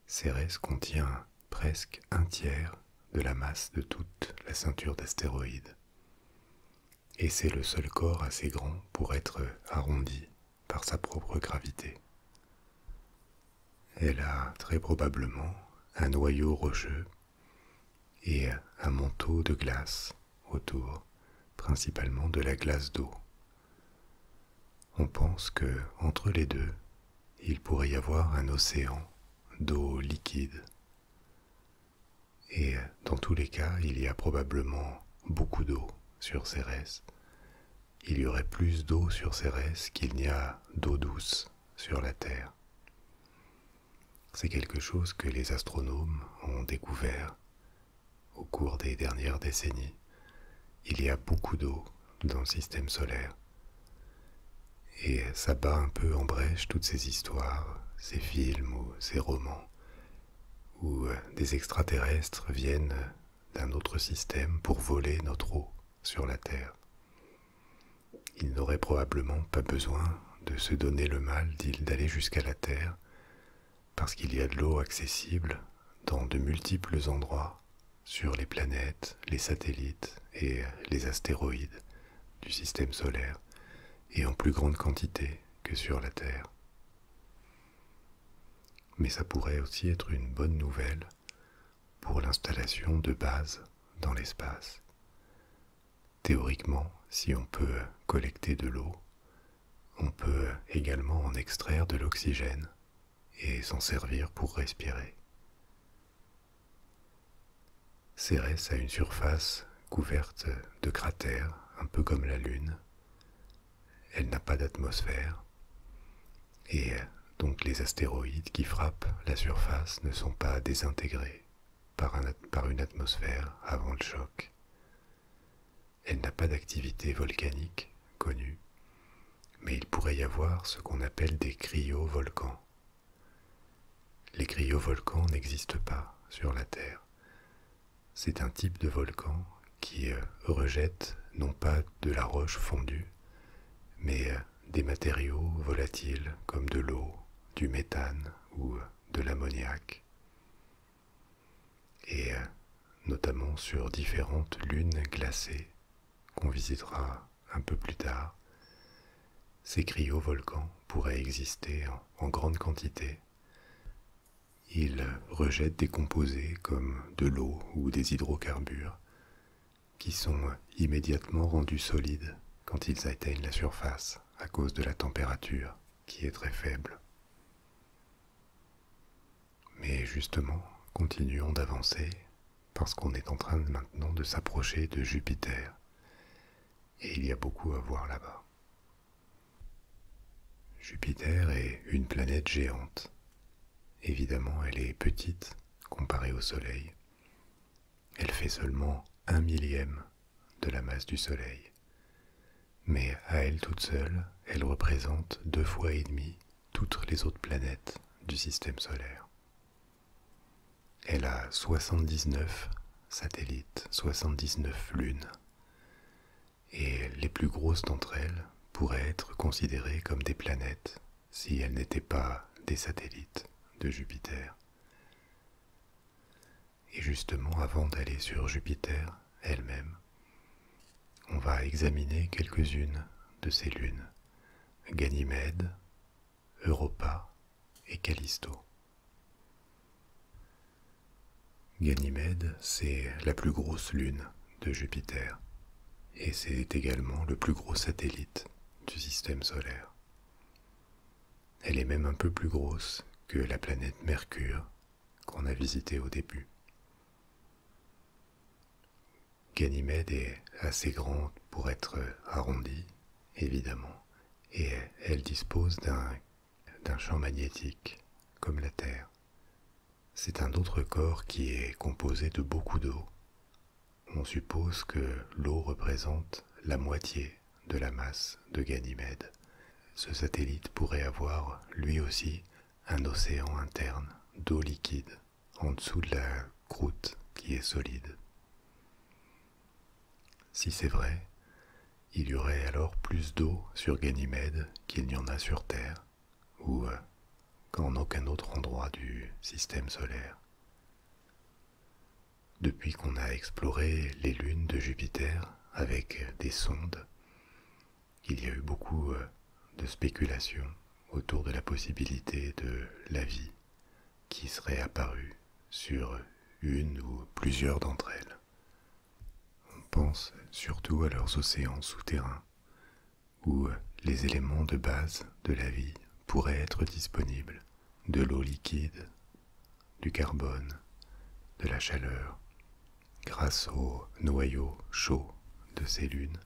Cérès contient presque un tiers de la masse de toute la ceinture d'astéroïdes. Et c'est le seul corps assez grand pour être arrondi par sa propre gravité. Elle a très probablement un noyau rocheux et un manteau de glace autour, principalement de la glace d'eau. On pense que entre les deux, il pourrait y avoir un océan d'eau liquide. Et dans tous les cas, il y a probablement beaucoup d'eau sur Cérès. Il y aurait plus d'eau sur Cérès qu'il n'y a d'eau douce sur la Terre. C'est quelque chose que les astronomes ont découvert au cours des dernières décennies. Il y a beaucoup d'eau dans le système solaire. Et ça bat un peu en brèche toutes ces histoires, ces films ou ces romans, où des extraterrestres viennent d'un autre système pour voler notre eau sur la Terre. Ils n'auraient probablement pas besoin de se donner le mal d'aller jusqu'à la Terre, parce qu'il y a de l'eau accessible dans de multiples endroits sur les planètes, les satellites et les astéroïdes du système solaire, et en plus grande quantité que sur la Terre. Mais ça pourrait aussi être une bonne nouvelle pour l'installation de bases dans l'espace. Théoriquement, si on peut collecter de l'eau, on peut également en extraire de l'oxygène et s'en servir pour respirer. Cérès a une surface couverte de cratères, un peu comme la Lune. Elle n'a pas d'atmosphère, et donc les astéroïdes qui frappent la surface ne sont pas désintégrés par une atmosphère avant le choc. Elle n'a pas d'activité volcanique connue, mais il pourrait y avoir ce qu'on appelle des cryovolcans. Les cryovolcans n'existent pas sur la Terre. C'est un type de volcan qui rejette non pas de la roche fondue, mais des matériaux volatiles comme de l'eau, du méthane ou de l'ammoniac. Et notamment sur différentes lunes glacées qu'on visitera un peu plus tard, ces cryovolcans pourraient exister en grande quantité. Ils rejettent des composés comme de l'eau ou des hydrocarbures qui sont immédiatement rendus solides quand ils atteignent la surface à cause de la température qui est très faible. Mais justement, continuons d'avancer parce qu'on est en train maintenant de s'approcher de Jupiter et il y a beaucoup à voir là-bas. Jupiter est une planète géante. Évidemment, elle est petite comparée au Soleil. Elle fait seulement 1/1000 de la masse du Soleil. Mais à elle toute seule, elle représente 2,5 fois toutes les autres planètes du système solaire. Elle a 79 satellites, 79 lunes. Et les plus grosses d'entre elles pourraient être considérées comme des planètes si elles n'étaient pas des satellites de Jupiter. Et justement, avant d'aller sur Jupiter elle-même, on va examiner quelques-unes de ces lunes, Ganymède, Europa et Callisto. Ganymède, c'est la plus grosse lune de Jupiter, et c'est également le plus gros satellite du système solaire. Elle est même un peu plus grosse que la planète Mercure qu'on a visitée au début. Ganymède est assez grande pour être arrondie, évidemment, et elle dispose d'un champ magnétique, comme la Terre. C'est un autre corps qui est composé de beaucoup d'eau. On suppose que l'eau représente la moitié de la masse de Ganymède. Ce satellite pourrait avoir, lui aussi, un océan interne d'eau liquide en dessous de la croûte qui est solide. Si c'est vrai, il y aurait alors plus d'eau sur Ganymède qu'il n'y en a sur Terre, ou qu'en aucun autre endroit du système solaire. Depuis qu'on a exploré les lunes de Jupiter avec des sondes, il y a eu beaucoup de spéculations autour de la possibilité de la vie qui serait apparue sur une ou plusieurs d'entre elles. On pense surtout à leurs océans souterrains, où les éléments de base de la vie pourraient être disponibles, de l'eau liquide, du carbone, de la chaleur, grâce au noyau chaud de ces lunes,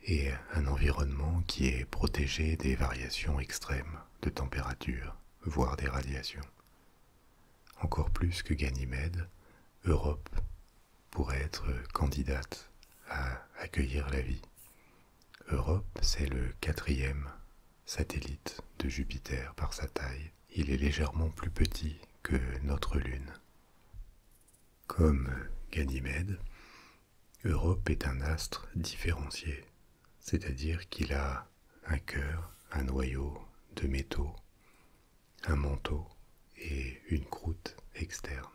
et un environnement qui est protégé des variations extrêmes de température, voire des radiations. Encore plus que Ganymède, Europe pourrait être candidate à accueillir la vie. Europe, c'est le 4e satellite de Jupiter par sa taille. Il est légèrement plus petit que notre Lune. Comme Ganymède, Europe est un astre différencié, c'est-à-dire qu'il a un cœur, un noyau de métaux, un manteau et une croûte externe.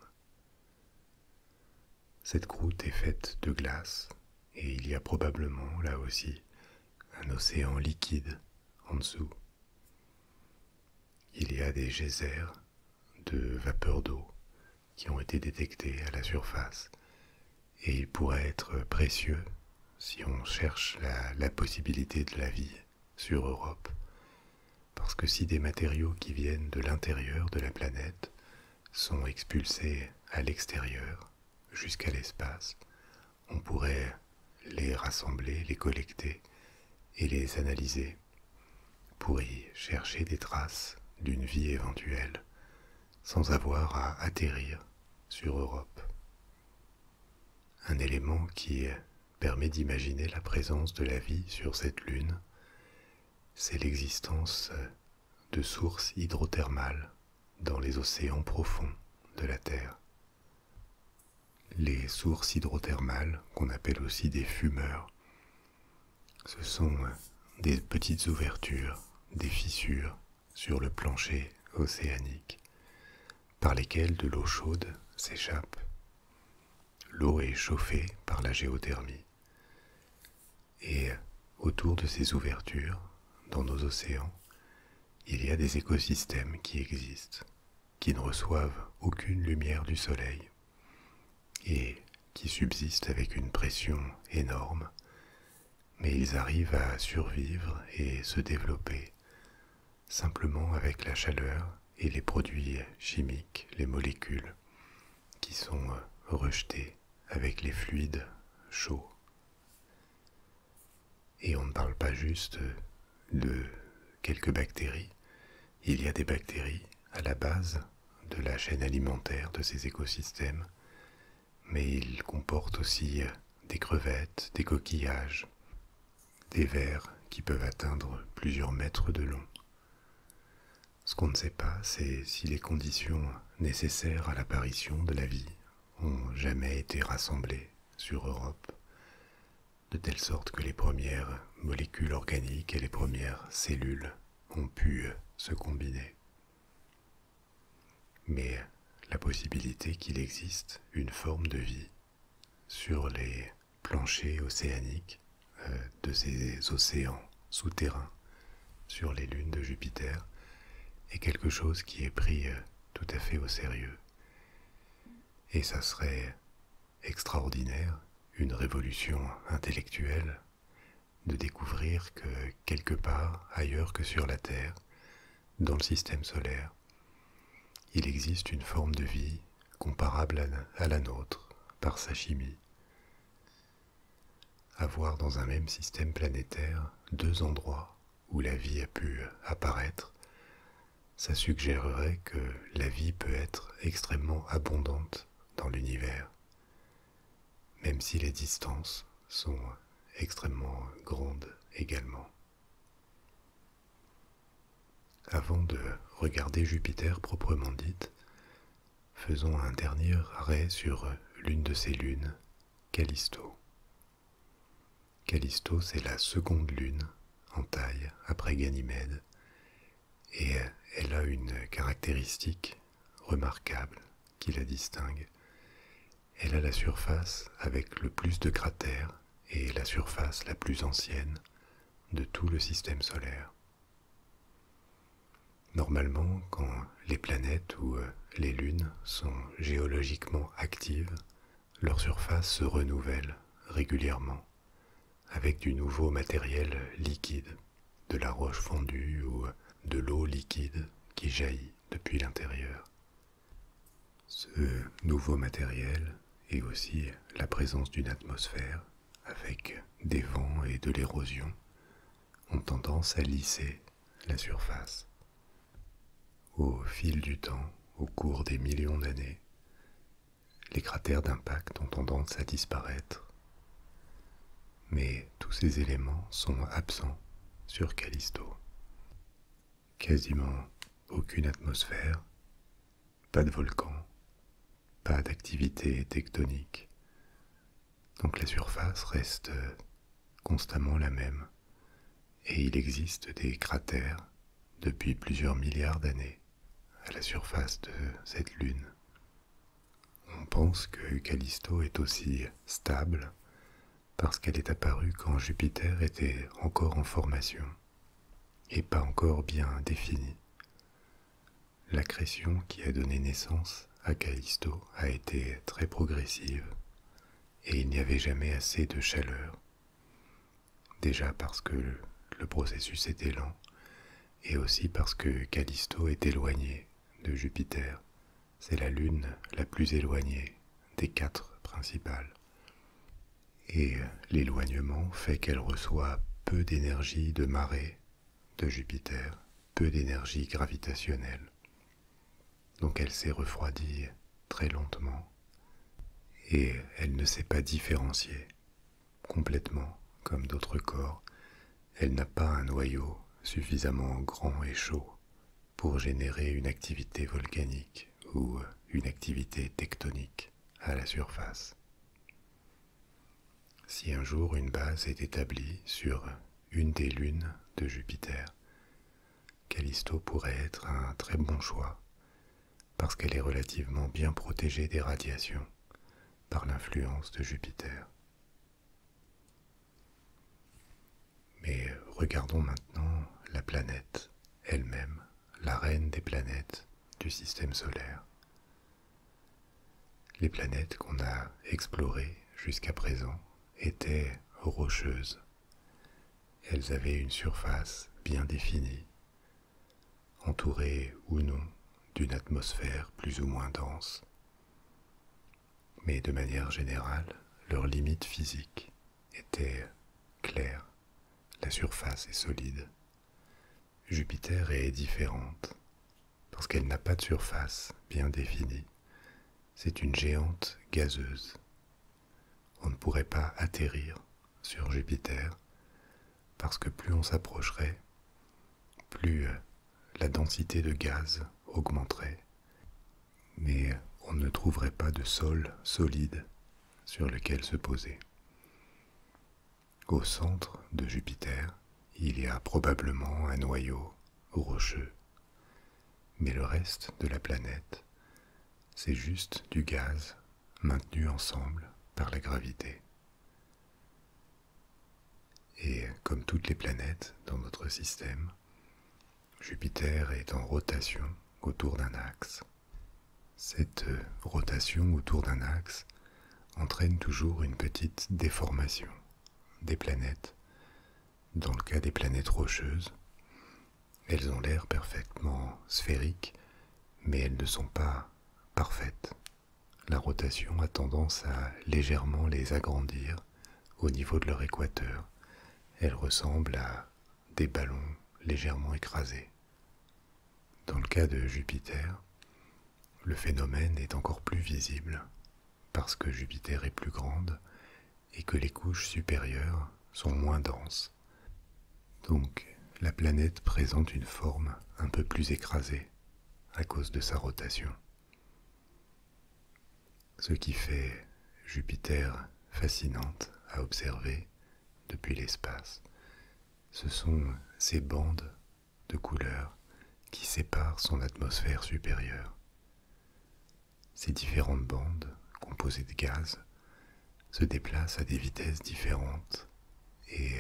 Cette croûte est faite de glace et il y a probablement, là aussi, un océan liquide en dessous. Il y a des geysers de vapeur d'eau qui ont été détectés à la surface et ils pourraient être précieux si on cherche la possibilité de la vie sur Europe. Parce que si des matériaux qui viennent de l'intérieur de la planète sont expulsés à l'extérieur, jusqu'à l'espace, on pourrait les rassembler, les collecter et les analyser pour y chercher des traces d'une vie éventuelle sans avoir à atterrir sur Europe. Un élément qui permet d'imaginer la présence de la vie sur cette lune, c'est l'existence de sources hydrothermales dans les océans profonds de la Terre. Les sources hydrothermales, qu'on appelle aussi des fumeurs, ce sont des petites ouvertures, des fissures sur le plancher océanique par lesquelles de l'eau chaude s'échappe. L'eau est chauffée par la géothermie. Et autour de ces ouvertures, dans nos océans, il y a des écosystèmes qui existent, qui ne reçoivent aucune lumière du soleil et qui subsistent avec une pression énorme, mais ils arrivent à survivre et se développer simplement avec la chaleur et les produits chimiques, les molécules, qui sont rejetés avec les fluides chauds. Et on ne parle pas juste de quelques bactéries, il y a des bactéries à la base de la chaîne alimentaire de ces écosystèmes, mais ils comportent aussi des crevettes, des coquillages, des vers qui peuvent atteindre plusieurs mètres de long. Ce qu'on ne sait pas, c'est si les conditions nécessaires à l'apparition de la vie ont jamais été rassemblées sur Europe, de telle sorte que les premières molécules organiques et les premières cellules ont pu se combiner. Mais la possibilité qu'il existe une forme de vie sur les planchers océaniques de ces océans souterrains, sur les lunes de Jupiter, est quelque chose qui est pris tout à fait au sérieux. Et ça serait extraordinaire, une révolution intellectuelle de découvrir que quelque part ailleurs que sur la Terre, dans le système solaire, il existe une forme de vie comparable à la nôtre par sa chimie. Avoir dans un même système planétaire deux endroits où la vie a pu apparaître, ça suggérerait que la vie peut être extrêmement abondante dans l'univers, même si les distances sont extrêmement grandes également. Avant de regarder Jupiter proprement dite, faisons un dernier arrêt sur l'une de ses lunes, Callisto. Callisto, c'est la seconde lune en taille après Ganymède, et elle a une caractéristique remarquable qui la distingue. Elle a la surface avec le plus de cratères et la surface la plus ancienne de tout le système solaire. Normalement, quand les planètes ou les lunes sont géologiquement actives, leur surface se renouvelle régulièrement avec du nouveau matériel liquide, de la roche fondue ou de l'eau liquide qui jaillit depuis l'intérieur. Ce nouveau matériel et aussi la présence d'une atmosphère avec des vents et de l'érosion ont tendance à lisser la surface. Au fil du temps, au cours des millions d'années, les cratères d'impact ont tendance à disparaître, mais tous ces éléments sont absents sur Callisto. Quasiment aucune atmosphère, pas de volcan, pas d'activité tectonique. Donc la surface reste constamment la même, et il existe des cratères depuis plusieurs milliards d'années à la surface de cette lune. On pense que Callisto est aussi stable parce qu'elle est apparue quand Jupiter était encore en formation et pas encore bien définie. L'accrétion qui a donné naissance à Callisto a été très progressive et il n'y avait jamais assez de chaleur. Déjà parce que le processus était lent et aussi parce que Callisto est éloignée de Jupiter. C'est la lune la plus éloignée des quatre principales. Et l'éloignement fait qu'elle reçoit peu d'énergie de marée de Jupiter, peu d'énergie gravitationnelle. Donc elle s'est refroidie très lentement et elle ne s'est pas différenciée complètement comme d'autres corps. Elle n'a pas un noyau suffisamment grand et chaud pour générer une activité volcanique ou une activité tectonique à la surface. Si un jour une base est établie sur une des lunes de Jupiter, Callisto pourrait être un très bon choix parce qu'elle est relativement bien protégée des radiations par l'influence de Jupiter. Mais regardons maintenant la planète elle-même, la reine des planètes du système solaire. Les planètes qu'on a explorées jusqu'à présent étaient rocheuses. Elles avaient une surface bien définie, entourée ou non d'une atmosphère plus ou moins dense. Mais de manière générale, leurs limites physiques étaient claires. La surface est solide. Jupiter est différente parce qu'elle n'a pas de surface bien définie. C'est une géante gazeuse. On ne pourrait pas atterrir sur Jupiter parce que plus on s'approcherait, plus la densité de gaz augmenterait. Mais on ne trouverait pas de sol solide sur lequel se poser. Au centre de Jupiter, il y a probablement un noyau rocheux, mais le reste de la planète, c'est juste du gaz maintenu ensemble par la gravité. Et comme toutes les planètes dans notre système, Jupiter est en rotation autour d'un axe. Cette rotation autour d'un axe entraîne toujours une petite déformation des planètes. Dans le cas des planètes rocheuses, elles ont l'air parfaitement sphériques, mais elles ne sont pas parfaites. La rotation a tendance à légèrement les agrandir au niveau de leur équateur. Elles ressemblent à des ballons légèrement écrasés. Dans le cas de Jupiter, le phénomène est encore plus visible parce que Jupiter est plus grande et que les couches supérieures sont moins denses. Donc, la planète présente une forme un peu plus écrasée à cause de sa rotation. Ce qui fait Jupiter fascinante à observer depuis l'espace, ce sont ces bandes de couleurs qui séparent son atmosphère supérieure. Ces différentes bandes, composées de gaz, se déplacent à des vitesses différentes et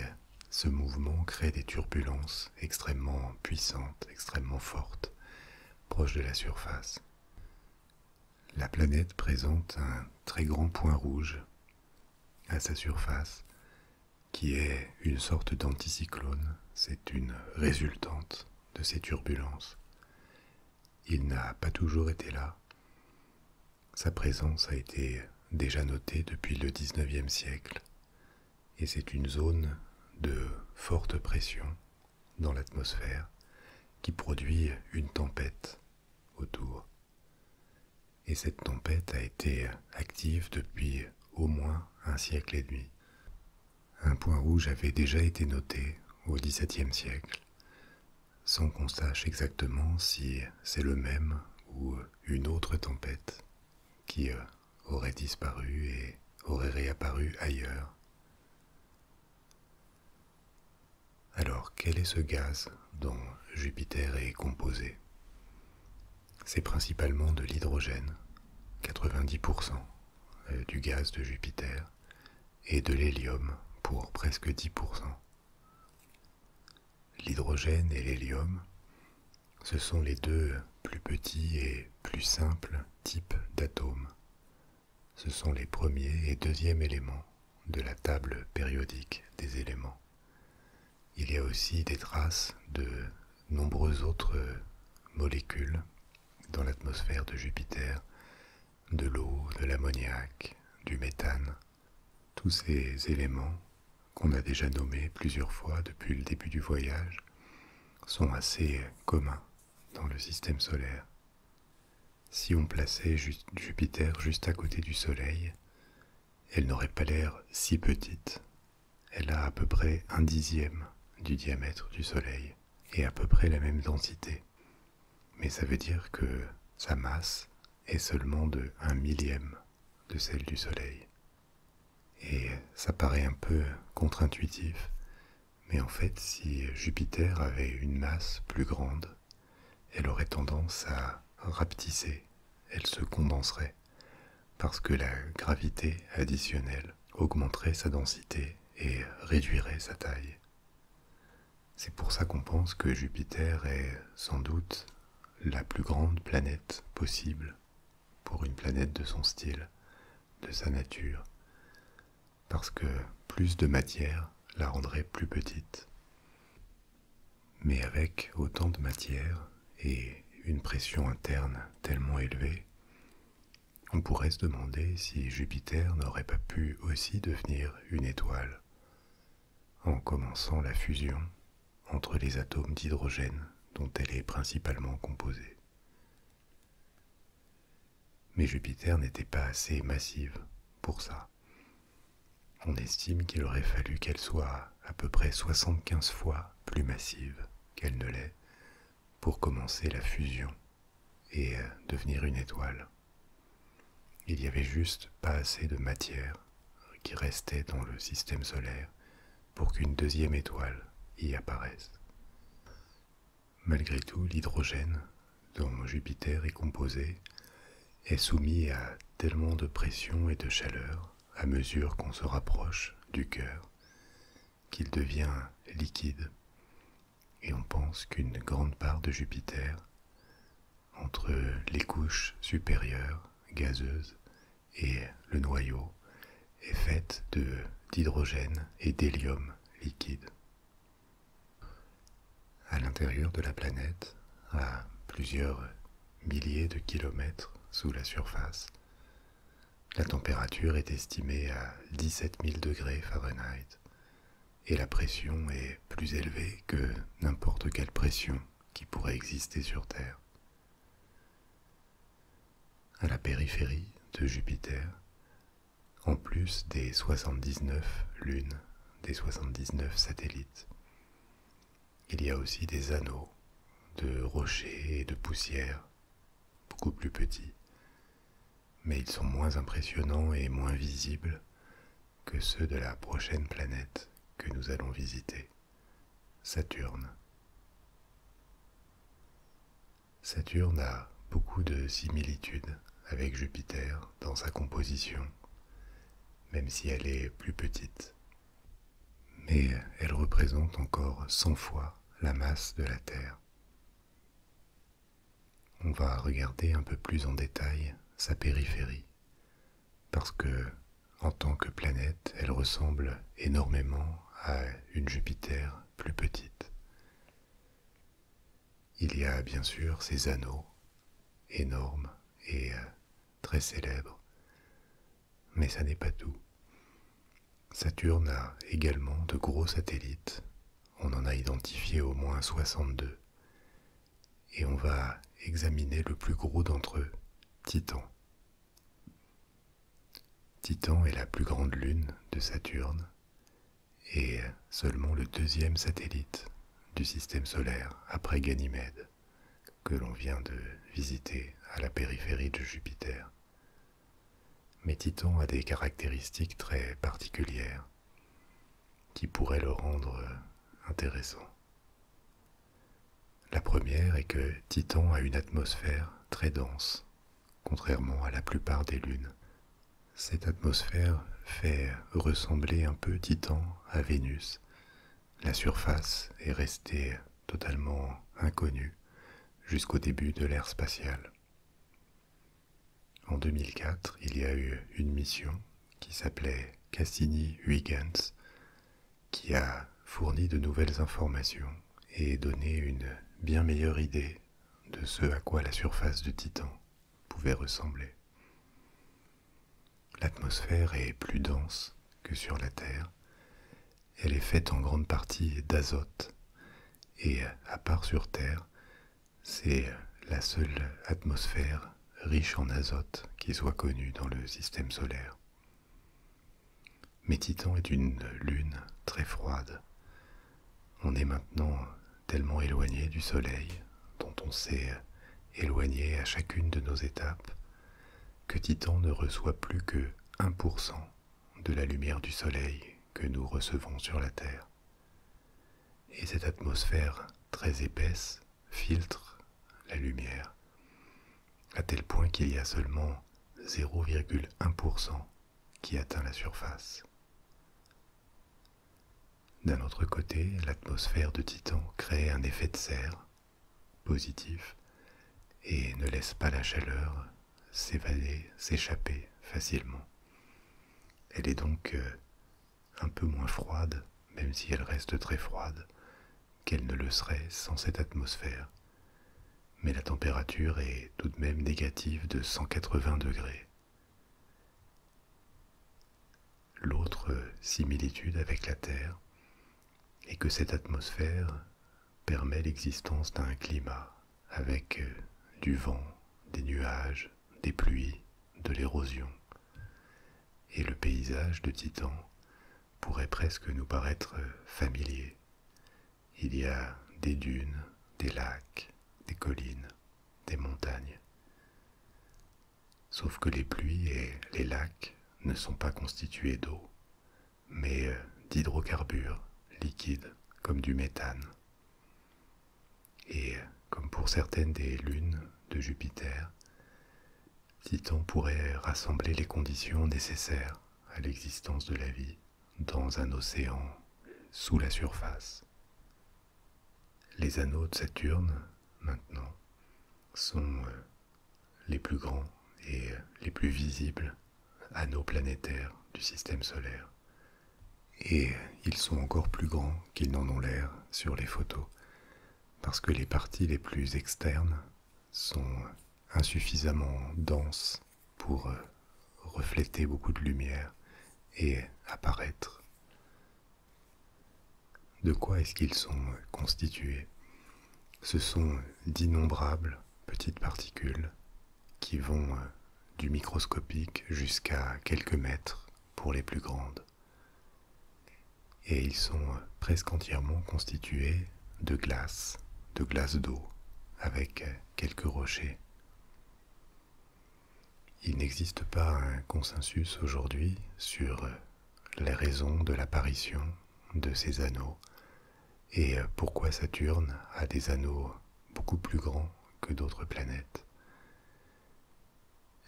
ce mouvement crée des turbulences extrêmement puissantes, extrêmement fortes, proches de la surface. La planète présente un très grand point rouge à sa surface qui est une sorte d'anticyclone. C'est une résultante de ces turbulences. Il n'a pas toujours été là. Sa présence a été déjà notée depuis le XIXe siècle et c'est une zone de forte pression dans l'atmosphère qui produit une tempête autour. Et cette tempête a été active depuis au moins un siècle et demi. Un point rouge avait déjà été noté au XVIIe siècle, sans qu'on sache exactement si c'est le même ou une autre tempête qui aurait disparu et aurait réapparu ailleurs. Alors, quel est ce gaz dont Jupiter est composé? C'est principalement de l'hydrogène, 90% du gaz de Jupiter, et de l'hélium pour presque 10%. L'hydrogène et l'hélium, ce sont les deux plus petits et plus simples types d'atomes. Ce sont les premiers et deuxièmes éléments de la table périodique des éléments. Il y a aussi des traces de nombreuses autres molécules dans l'atmosphère de Jupiter, de l'eau, de l'ammoniac, du méthane. Tous ces éléments qu'on a déjà nommés plusieurs fois depuis le début du voyage sont assez communs dans le système solaire. Si on plaçait Jupiter juste à côté du Soleil, elle n'aurait pas l'air si petite. Elle a à peu près 1/10 du diamètre du Soleil et à peu près la même densité. Mais ça veut dire que sa masse est seulement de 1/1000 de celle du Soleil. Et ça paraît un peu contre-intuitif, mais en fait, si Jupiter avait une masse plus grande, elle aurait tendance à rapetisser, elle se condenserait, parce que la gravité additionnelle augmenterait sa densité et réduirait sa taille. C'est pour ça qu'on pense que Jupiter est sans doute la plus grande planète possible pour une planète de son style, de sa nature, parce que plus de matière la rendrait plus petite. Mais avec autant de matière et une pression interne tellement élevée, on pourrait se demander si Jupiter n'aurait pas pu aussi devenir une étoile, en commençant la fusion entre les atomes d'hydrogène dont elle est principalement composée. Mais Jupiter n'était pas assez massive pour ça. On estime qu'il aurait fallu qu'elle soit à peu près 75 fois plus massive qu'elle ne l'est pour commencer la fusion et devenir une étoile. Il y avait juste pas assez de matière qui restait dans le système solaire pour qu'une deuxième étoile y apparaisse. Malgré tout, l'hydrogène dont Jupiter est composé est soumis à tellement de pression et de chaleur à mesure qu'on se rapproche du cœur qu'il devient liquide. Et on pense qu'une grande part de Jupiter, entre les couches supérieures, gazeuses, et le noyau, faite d'hydrogène et d'hélium liquide. À l'intérieur de la planète, à plusieurs milliers de kilomètres sous la surface, la température est estimée à 17 000 degrés Fahrenheit et la pression est plus élevée que n'importe quelle pression qui pourrait exister sur Terre. À la périphérie de Jupiter, en plus des 79 lunes, des 79 satellites, il y a aussi des anneaux de rochers et de poussière, beaucoup plus petits, mais ils sont moins impressionnants et moins visibles que ceux de la prochaine planète que nous allons visiter, Saturne. Saturne a beaucoup de similitudes avec Jupiter dans sa composition, même si elle est plus petite. Mais elle représente encore 100 fois la masse de la Terre. On va regarder un peu plus en détail sa périphérie, parce que, en tant que planète, elle ressemble énormément à une Jupiter plus petite. Il y a bien sûr ces anneaux énormes et très célèbres, mais ça n'est pas tout. Saturne a également de gros satellites, on en a identifié au moins 62, et on va examiner le plus gros d'entre eux, Titan. Titan est la plus grande lune de Saturne et seulement le deuxième satellite du système solaire après Ganymède, que l'on vient de visiter à la périphérie de Jupiter. Mais Titan a des caractéristiques très particulières qui pourraient le rendre intéressant. La première est que Titan a une atmosphère très dense, contrairement à la plupart des lunes. Cette atmosphère fait ressembler un peu Titan à Vénus. La surface est restée totalement inconnue jusqu'au début de l'ère spatiale. En 2004, il y a eu une mission qui s'appelait Cassini-Huygens qui a fourni de nouvelles informations et donné une bien meilleure idée de ce à quoi la surface de Titan pouvait ressembler. L'atmosphère est plus dense que sur la Terre. Elle est faite en grande partie d'azote et à part sur Terre, c'est la seule atmosphère riche en azote qui soit connue dans le système solaire. Mais Titan est une lune très froide. On est maintenant tellement éloigné du Soleil, dont on s'est éloigné à chacune de nos étapes, que Titan ne reçoit plus que 1% de la lumière du Soleil que nous recevons sur la Terre. Et cette atmosphère très épaisse filtre la lumière, à tel point qu'il y a seulement 0,1% qui atteint la surface. D'un autre côté, l'atmosphère de Titan crée un effet de serre positif et ne laisse pas la chaleur s'évader, s'échapper facilement. Elle est donc un peu moins froide, même si elle reste très froide, qu'elle ne le serait sans cette atmosphère. Mais la température est tout de même négative de 180 degrés. L'autre similitude avec la Terre est que cette atmosphère permet l'existence d'un climat avec du vent, des nuages, des pluies, de l'érosion. Et le paysage de Titan pourrait presque nous paraître familier. Il y a des dunes, des lacs, des collines, des montagnes. Sauf que les pluies et les lacs ne sont pas constitués d'eau, mais d'hydrocarbures liquides comme du méthane. Et comme pour certaines des lunes de Jupiter, Titan pourrait rassembler les conditions nécessaires à l'existence de la vie dans un océan sous la surface. Les anneaux de Saturne, maintenant, sont les plus grands et les plus visibles anneaux planétaires du système solaire. Et ils sont encore plus grands qu'ils n'en ont l'air sur les photos, parce que les parties les plus externes sont insuffisamment denses pour refléter beaucoup de lumière et apparaître. De quoi est-ce qu'ils sont constitués? Ce sont d'innombrables petites particules qui vont du microscopique jusqu'à quelques mètres pour les plus grandes. Et ils sont presque entièrement constitués de glace d'eau, avec quelques rochers. Il n'existe pas un consensus aujourd'hui sur les raisons de l'apparition de ces anneaux et pourquoi Saturne a des anneaux beaucoup plus grands que d'autres planètes.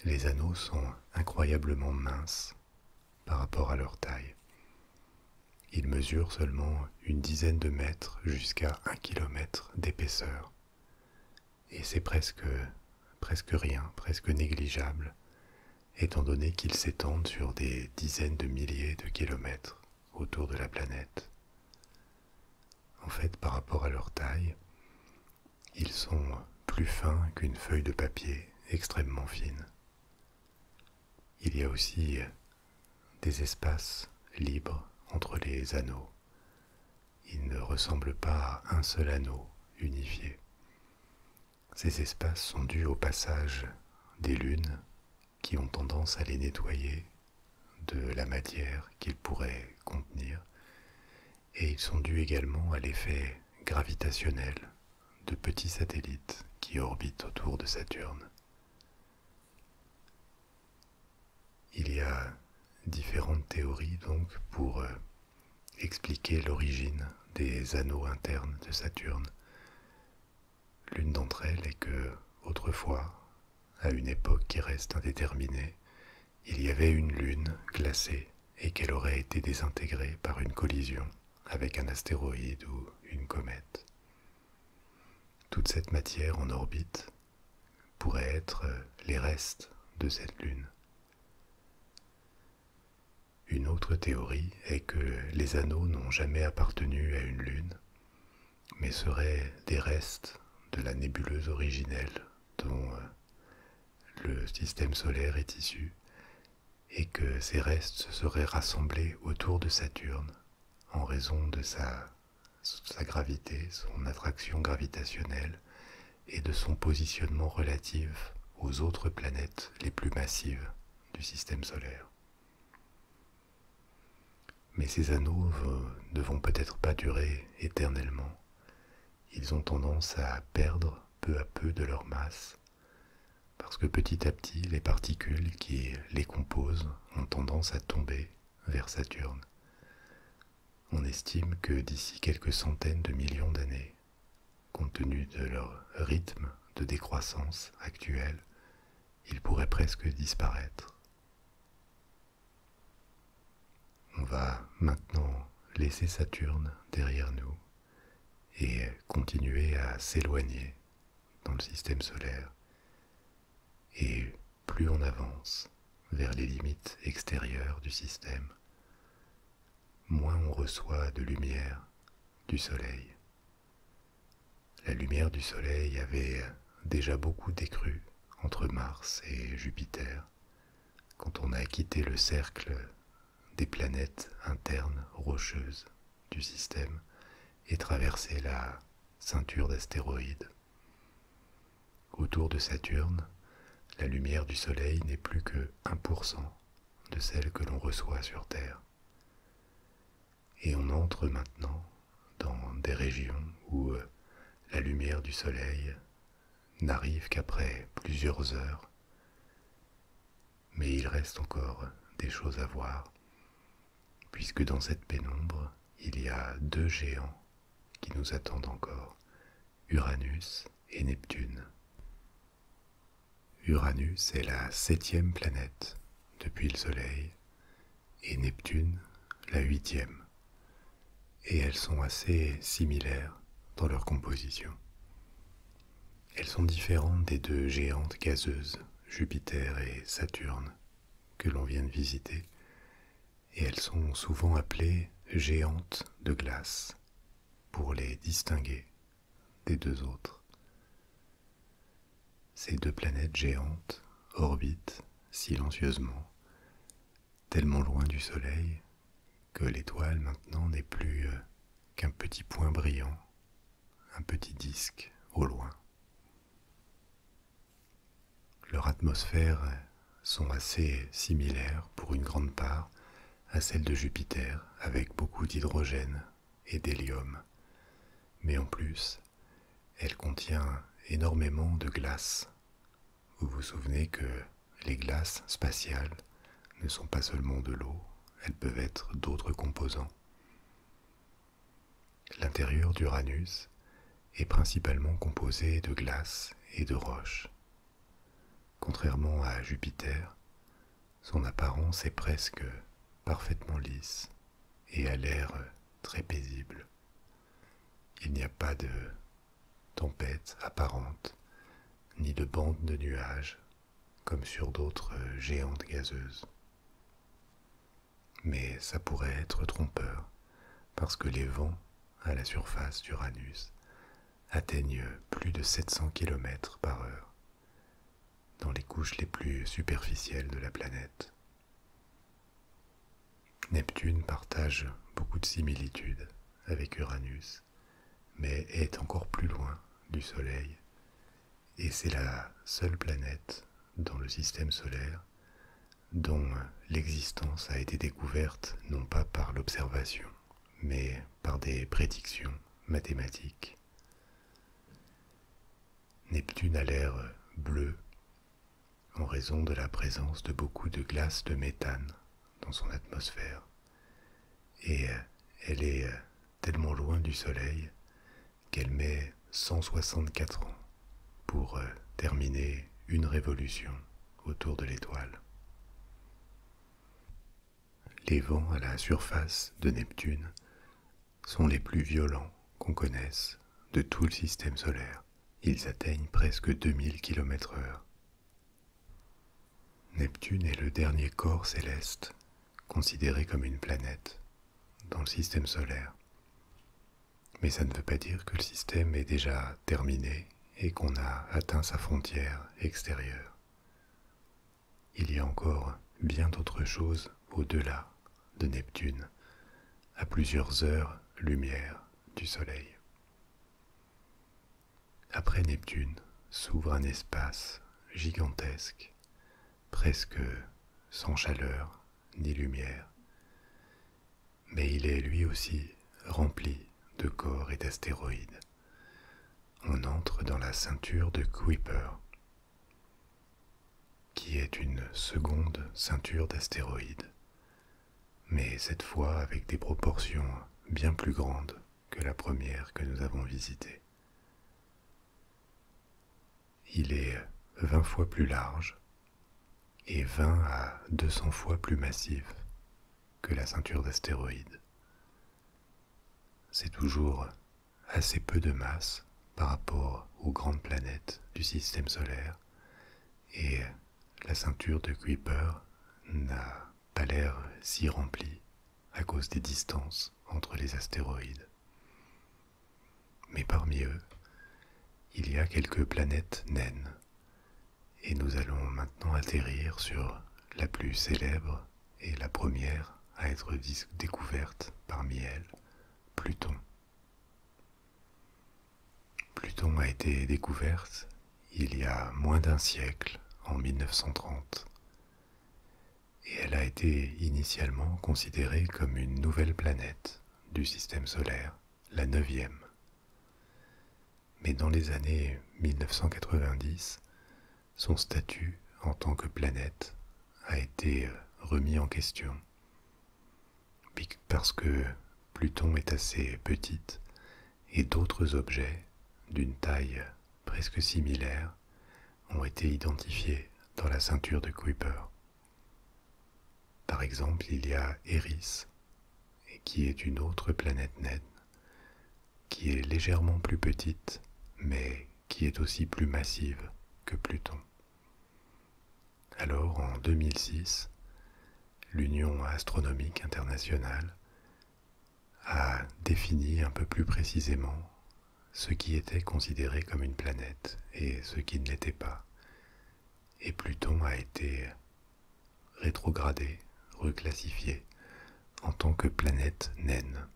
Les anneaux sont incroyablement minces par rapport à leur taille. Ils mesurent seulement une dizaine de mètres jusqu'à 1 kilomètre d'épaisseur. Et c'est presque rien, presque négligeable, étant donné qu'ils s'étendent sur des dizaines de milliers de kilomètres autour de la planète. En fait, par rapport à leur taille, ils sont plus fins qu'une feuille de papier extrêmement fine. Il y a aussi des espaces libres entre les anneaux. Ils ne ressemblent pas à un seul anneau unifié. Ces espaces sont dus au passage des lunes qui ont tendance à les nettoyer de la matière qu'ils pourraient contenir, et ils sont dus également à l'effet gravitationnel de petits satellites qui orbitent autour de Saturne. Il y a différentes théories donc pour expliquer l'origine des anneaux internes de Saturne. L'une d'entre elles est que, autrefois, à une époque qui reste indéterminée, il y avait une lune glacée et qu'elle aurait été désintégrée par une collision avec un astéroïde ou une comète. Toute cette matière en orbite pourrait être les restes de cette lune. Une autre théorie est que les anneaux n'ont jamais appartenu à une lune, mais seraient des restes de la nébuleuse originelle dont le système solaire est issu, et que ces restes se seraient rassemblés autour de Saturne en raison de sa gravité, son attraction gravitationnelle et de son positionnement relatif aux autres planètes les plus massives du système solaire. Mais ces anneaux ne vont peut-être pas durer éternellement. Ils ont tendance à perdre peu à peu de leur masse, parce que petit à petit, les particules qui les composent ont tendance à tomber vers Saturne. On estime que d'ici quelques centaines de millions d'années, compte tenu de leur rythme de décroissance actuel, ils pourraient presque disparaître. On va maintenant laisser Saturne derrière nous et continuer à s'éloigner dans le système solaire. Et plus on avance vers les limites extérieures du système, moins on reçoit de lumière du Soleil. La lumière du Soleil avait déjà beaucoup décru entre Mars et Jupiter quand on a quitté le cercle des planètes internes rocheuses du système et traversé la ceinture d'astéroïdes. Autour de Saturne, la lumière du Soleil n'est plus que 1% de celle que l'on reçoit sur Terre. Et on entre maintenant dans des régions où la lumière du Soleil n'arrive qu'après plusieurs heures. Mais il reste encore des choses à voir, puisque dans cette pénombre, il y a deux géants qui nous attendent encore, Uranus et Neptune. Uranus est la 7e planète depuis le Soleil, et Neptune la 8e. Et elles sont assez similaires dans leur composition. Elles sont différentes des deux géantes gazeuses, Jupiter et Saturne, que l'on vient de visiter, et elles sont souvent appelées géantes de glace pour les distinguer des deux autres. Ces deux planètes géantes orbitent silencieusement, tellement loin du Soleil que l'étoile maintenant n'est plus qu'un petit point brillant, un petit disque au loin. Leurs atmosphères sont assez similaires pour une grande part à celles de Jupiter, avec beaucoup d'hydrogène et d'hélium. Mais en plus, elle contient énormément de glace. Vous vous souvenez que les glaces spatiales ne sont pas seulement de l'eau, elles peuvent être d'autres composants. L'intérieur d'Uranus est principalement composé de glace et de roches. Contrairement à Jupiter, son apparence est presque parfaitement lisse et a l'air très paisible. Il n'y a pas de tempête apparente, ni de bande de nuages, comme sur d'autres géantes gazeuses. Mais ça pourrait être trompeur, parce que les vents à la surface d'Uranus atteignent plus de 700 km/h dans les couches les plus superficielles de la planète. Neptune partage beaucoup de similitudes avec Uranus, mais est encore plus loin du Soleil, et c'est la seule planète dans le système solaire dont l'existence a été découverte non pas par l'observation, mais par des prédictions mathématiques. Neptune a l'air bleu en raison de la présence de beaucoup de glace de méthane dans son atmosphère, et elle est tellement loin du Soleil qu'elle met 164 ans pour terminer une révolution autour de l'étoile. Les vents à la surface de Neptune sont les plus violents qu'on connaisse de tout le système solaire. Ils atteignent presque 2000 km/h. Neptune est le dernier corps céleste considéré comme une planète dans le système solaire. Mais ça ne veut pas dire que le système est déjà terminé et qu'on a atteint sa frontière extérieure. Il y a encore bien d'autres choses au-delà de Neptune, à plusieurs heures-lumière du Soleil. Après Neptune s'ouvre un espace gigantesque, presque sans chaleur ni lumière, mais il est lui aussi rempli de corps et d'astéroïdes. On entre dans la ceinture de Kuiper, qui est une seconde ceinture d'astéroïdes, mais cette fois avec des proportions bien plus grandes que la première que nous avons visitée. Il est 20 fois plus large et 20 à 200 fois plus massif que la ceinture d'astéroïdes. C'est toujours assez peu de masse par rapport aux grandes planètes du système solaire, et la ceinture de Kuiper n'a pas l'air si remplie à cause des distances entre les astéroïdes. Mais parmi eux, il y a quelques planètes naines, et nous allons maintenant atterrir sur la plus célèbre et la première à être découverte parmi elles, Pluton. Pluton a été découverte il y a moins d'un siècle, en 1930, et elle a été initialement considérée comme une nouvelle planète du système solaire, la 9e. Mais dans les années 1990, son statut en tant que planète a été remis en question, parce que Pluton est assez petite et d'autres objets d'une taille presque similaire ont été identifiés dans la ceinture de Kuiper. Par exemple, il y a Eris, qui est une autre planète naine, qui est légèrement plus petite, mais qui est aussi plus massive que Pluton. Alors, en 2006, l'Union astronomique internationale a défini un peu plus précisément ce qui était considéré comme une planète et ce qui ne l'était pas. Et Pluton a été rétrogradé, reclassifié en tant que planète naine.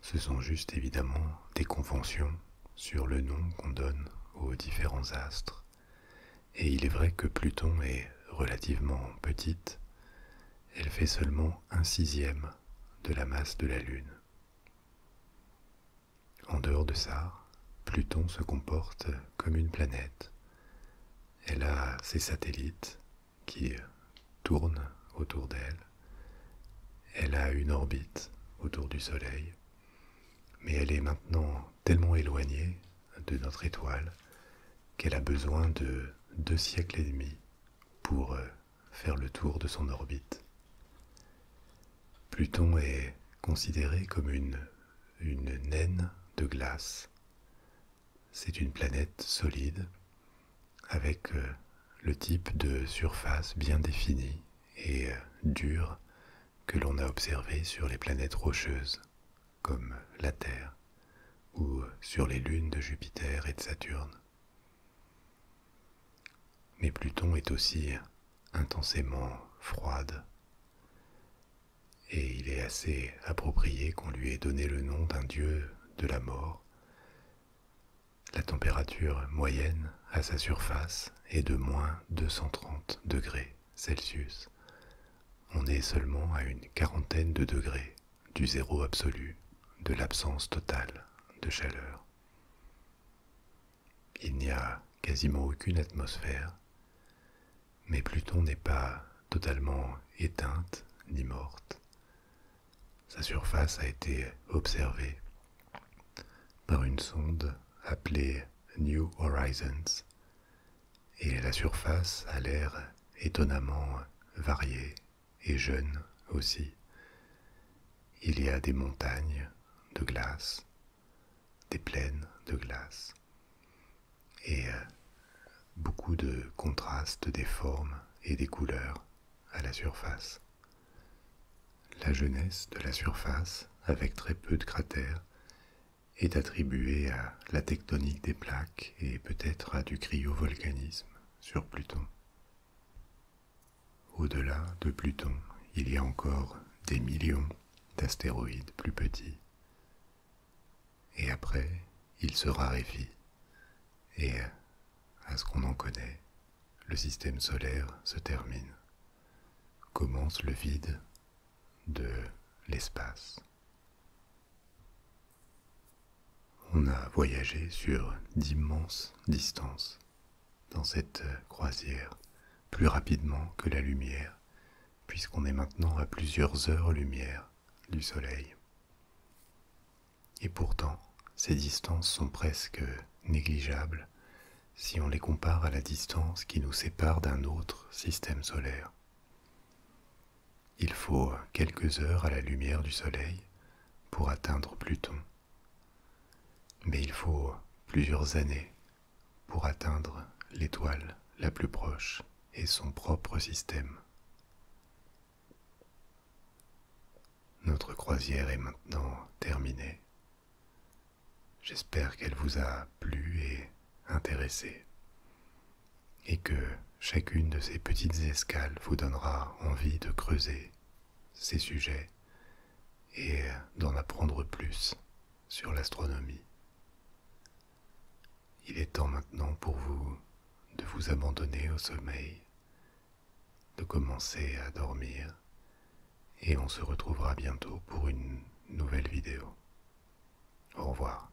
Ce sont juste évidemment des conventions sur le nom qu'on donne aux différents astres. Et il est vrai que Pluton est relativement petite. Elle fait seulement 1/6 de la masse de la Lune. En dehors de ça, Pluton se comporte comme une planète. Elle a ses satellites qui tournent autour d'elle. Elle a une orbite autour du Soleil. Mais elle est maintenant tellement éloignée de notre étoile qu'elle a besoin de 2 siècles et demi pour faire le tour de son orbite. Pluton est considéré comme une naine de glace. C'est une planète solide avec le type de surface bien définie et dure que l'on a observé sur les planètes rocheuses comme la Terre ou sur les lunes de Jupiter et de Saturne. Mais Pluton est aussi intensément froide et il est assez approprié qu'on lui ait donné le nom d'un dieu de la mort. La température moyenne à sa surface est de moins 230 degrés Celsius. On est seulement à une quarantaine de degrés du zéro absolu, de l'absence totale de chaleur. Il n'y a quasiment aucune atmosphère, mais Pluton n'est pas totalement éteinte ni morte. Sa surface a été observée par une sonde appelée New Horizons, et la surface a l'air étonnamment variée et jeune aussi. Il y a des montagnes de glace, des plaines de glace, et beaucoup de contrastes des formes et des couleurs à la surface. La jeunesse de la surface, avec très peu de cratères, est attribuée à la tectonique des plaques et peut-être à du cryovolcanisme sur Pluton. Au-delà de Pluton, il y a encore des millions d'astéroïdes plus petits. Et après, il se raréfie. Et à ce qu'on en connaît, le système solaire se termine. Commence le vide de l'espace. On a voyagé sur d'immenses distances dans cette croisière, plus rapidement que la lumière, puisqu'on est maintenant à plusieurs heures-lumière du Soleil. Et pourtant, ces distances sont presque négligeables si on les compare à la distance qui nous sépare d'un autre système solaire. Il faut quelques heures à la lumière du Soleil pour atteindre Pluton. Mais il faut plusieurs années pour atteindre l'étoile la plus proche et son propre système. Notre croisière est maintenant terminée. J'espère qu'elle vous a plu et intéressé, et que chacune de ces petites escales vous donnera envie de creuser ces sujets et d'en apprendre plus sur l'astronomie. Il est temps maintenant pour vous de vous abandonner au sommeil, de commencer à dormir, et on se retrouvera bientôt pour une nouvelle vidéo. Au revoir.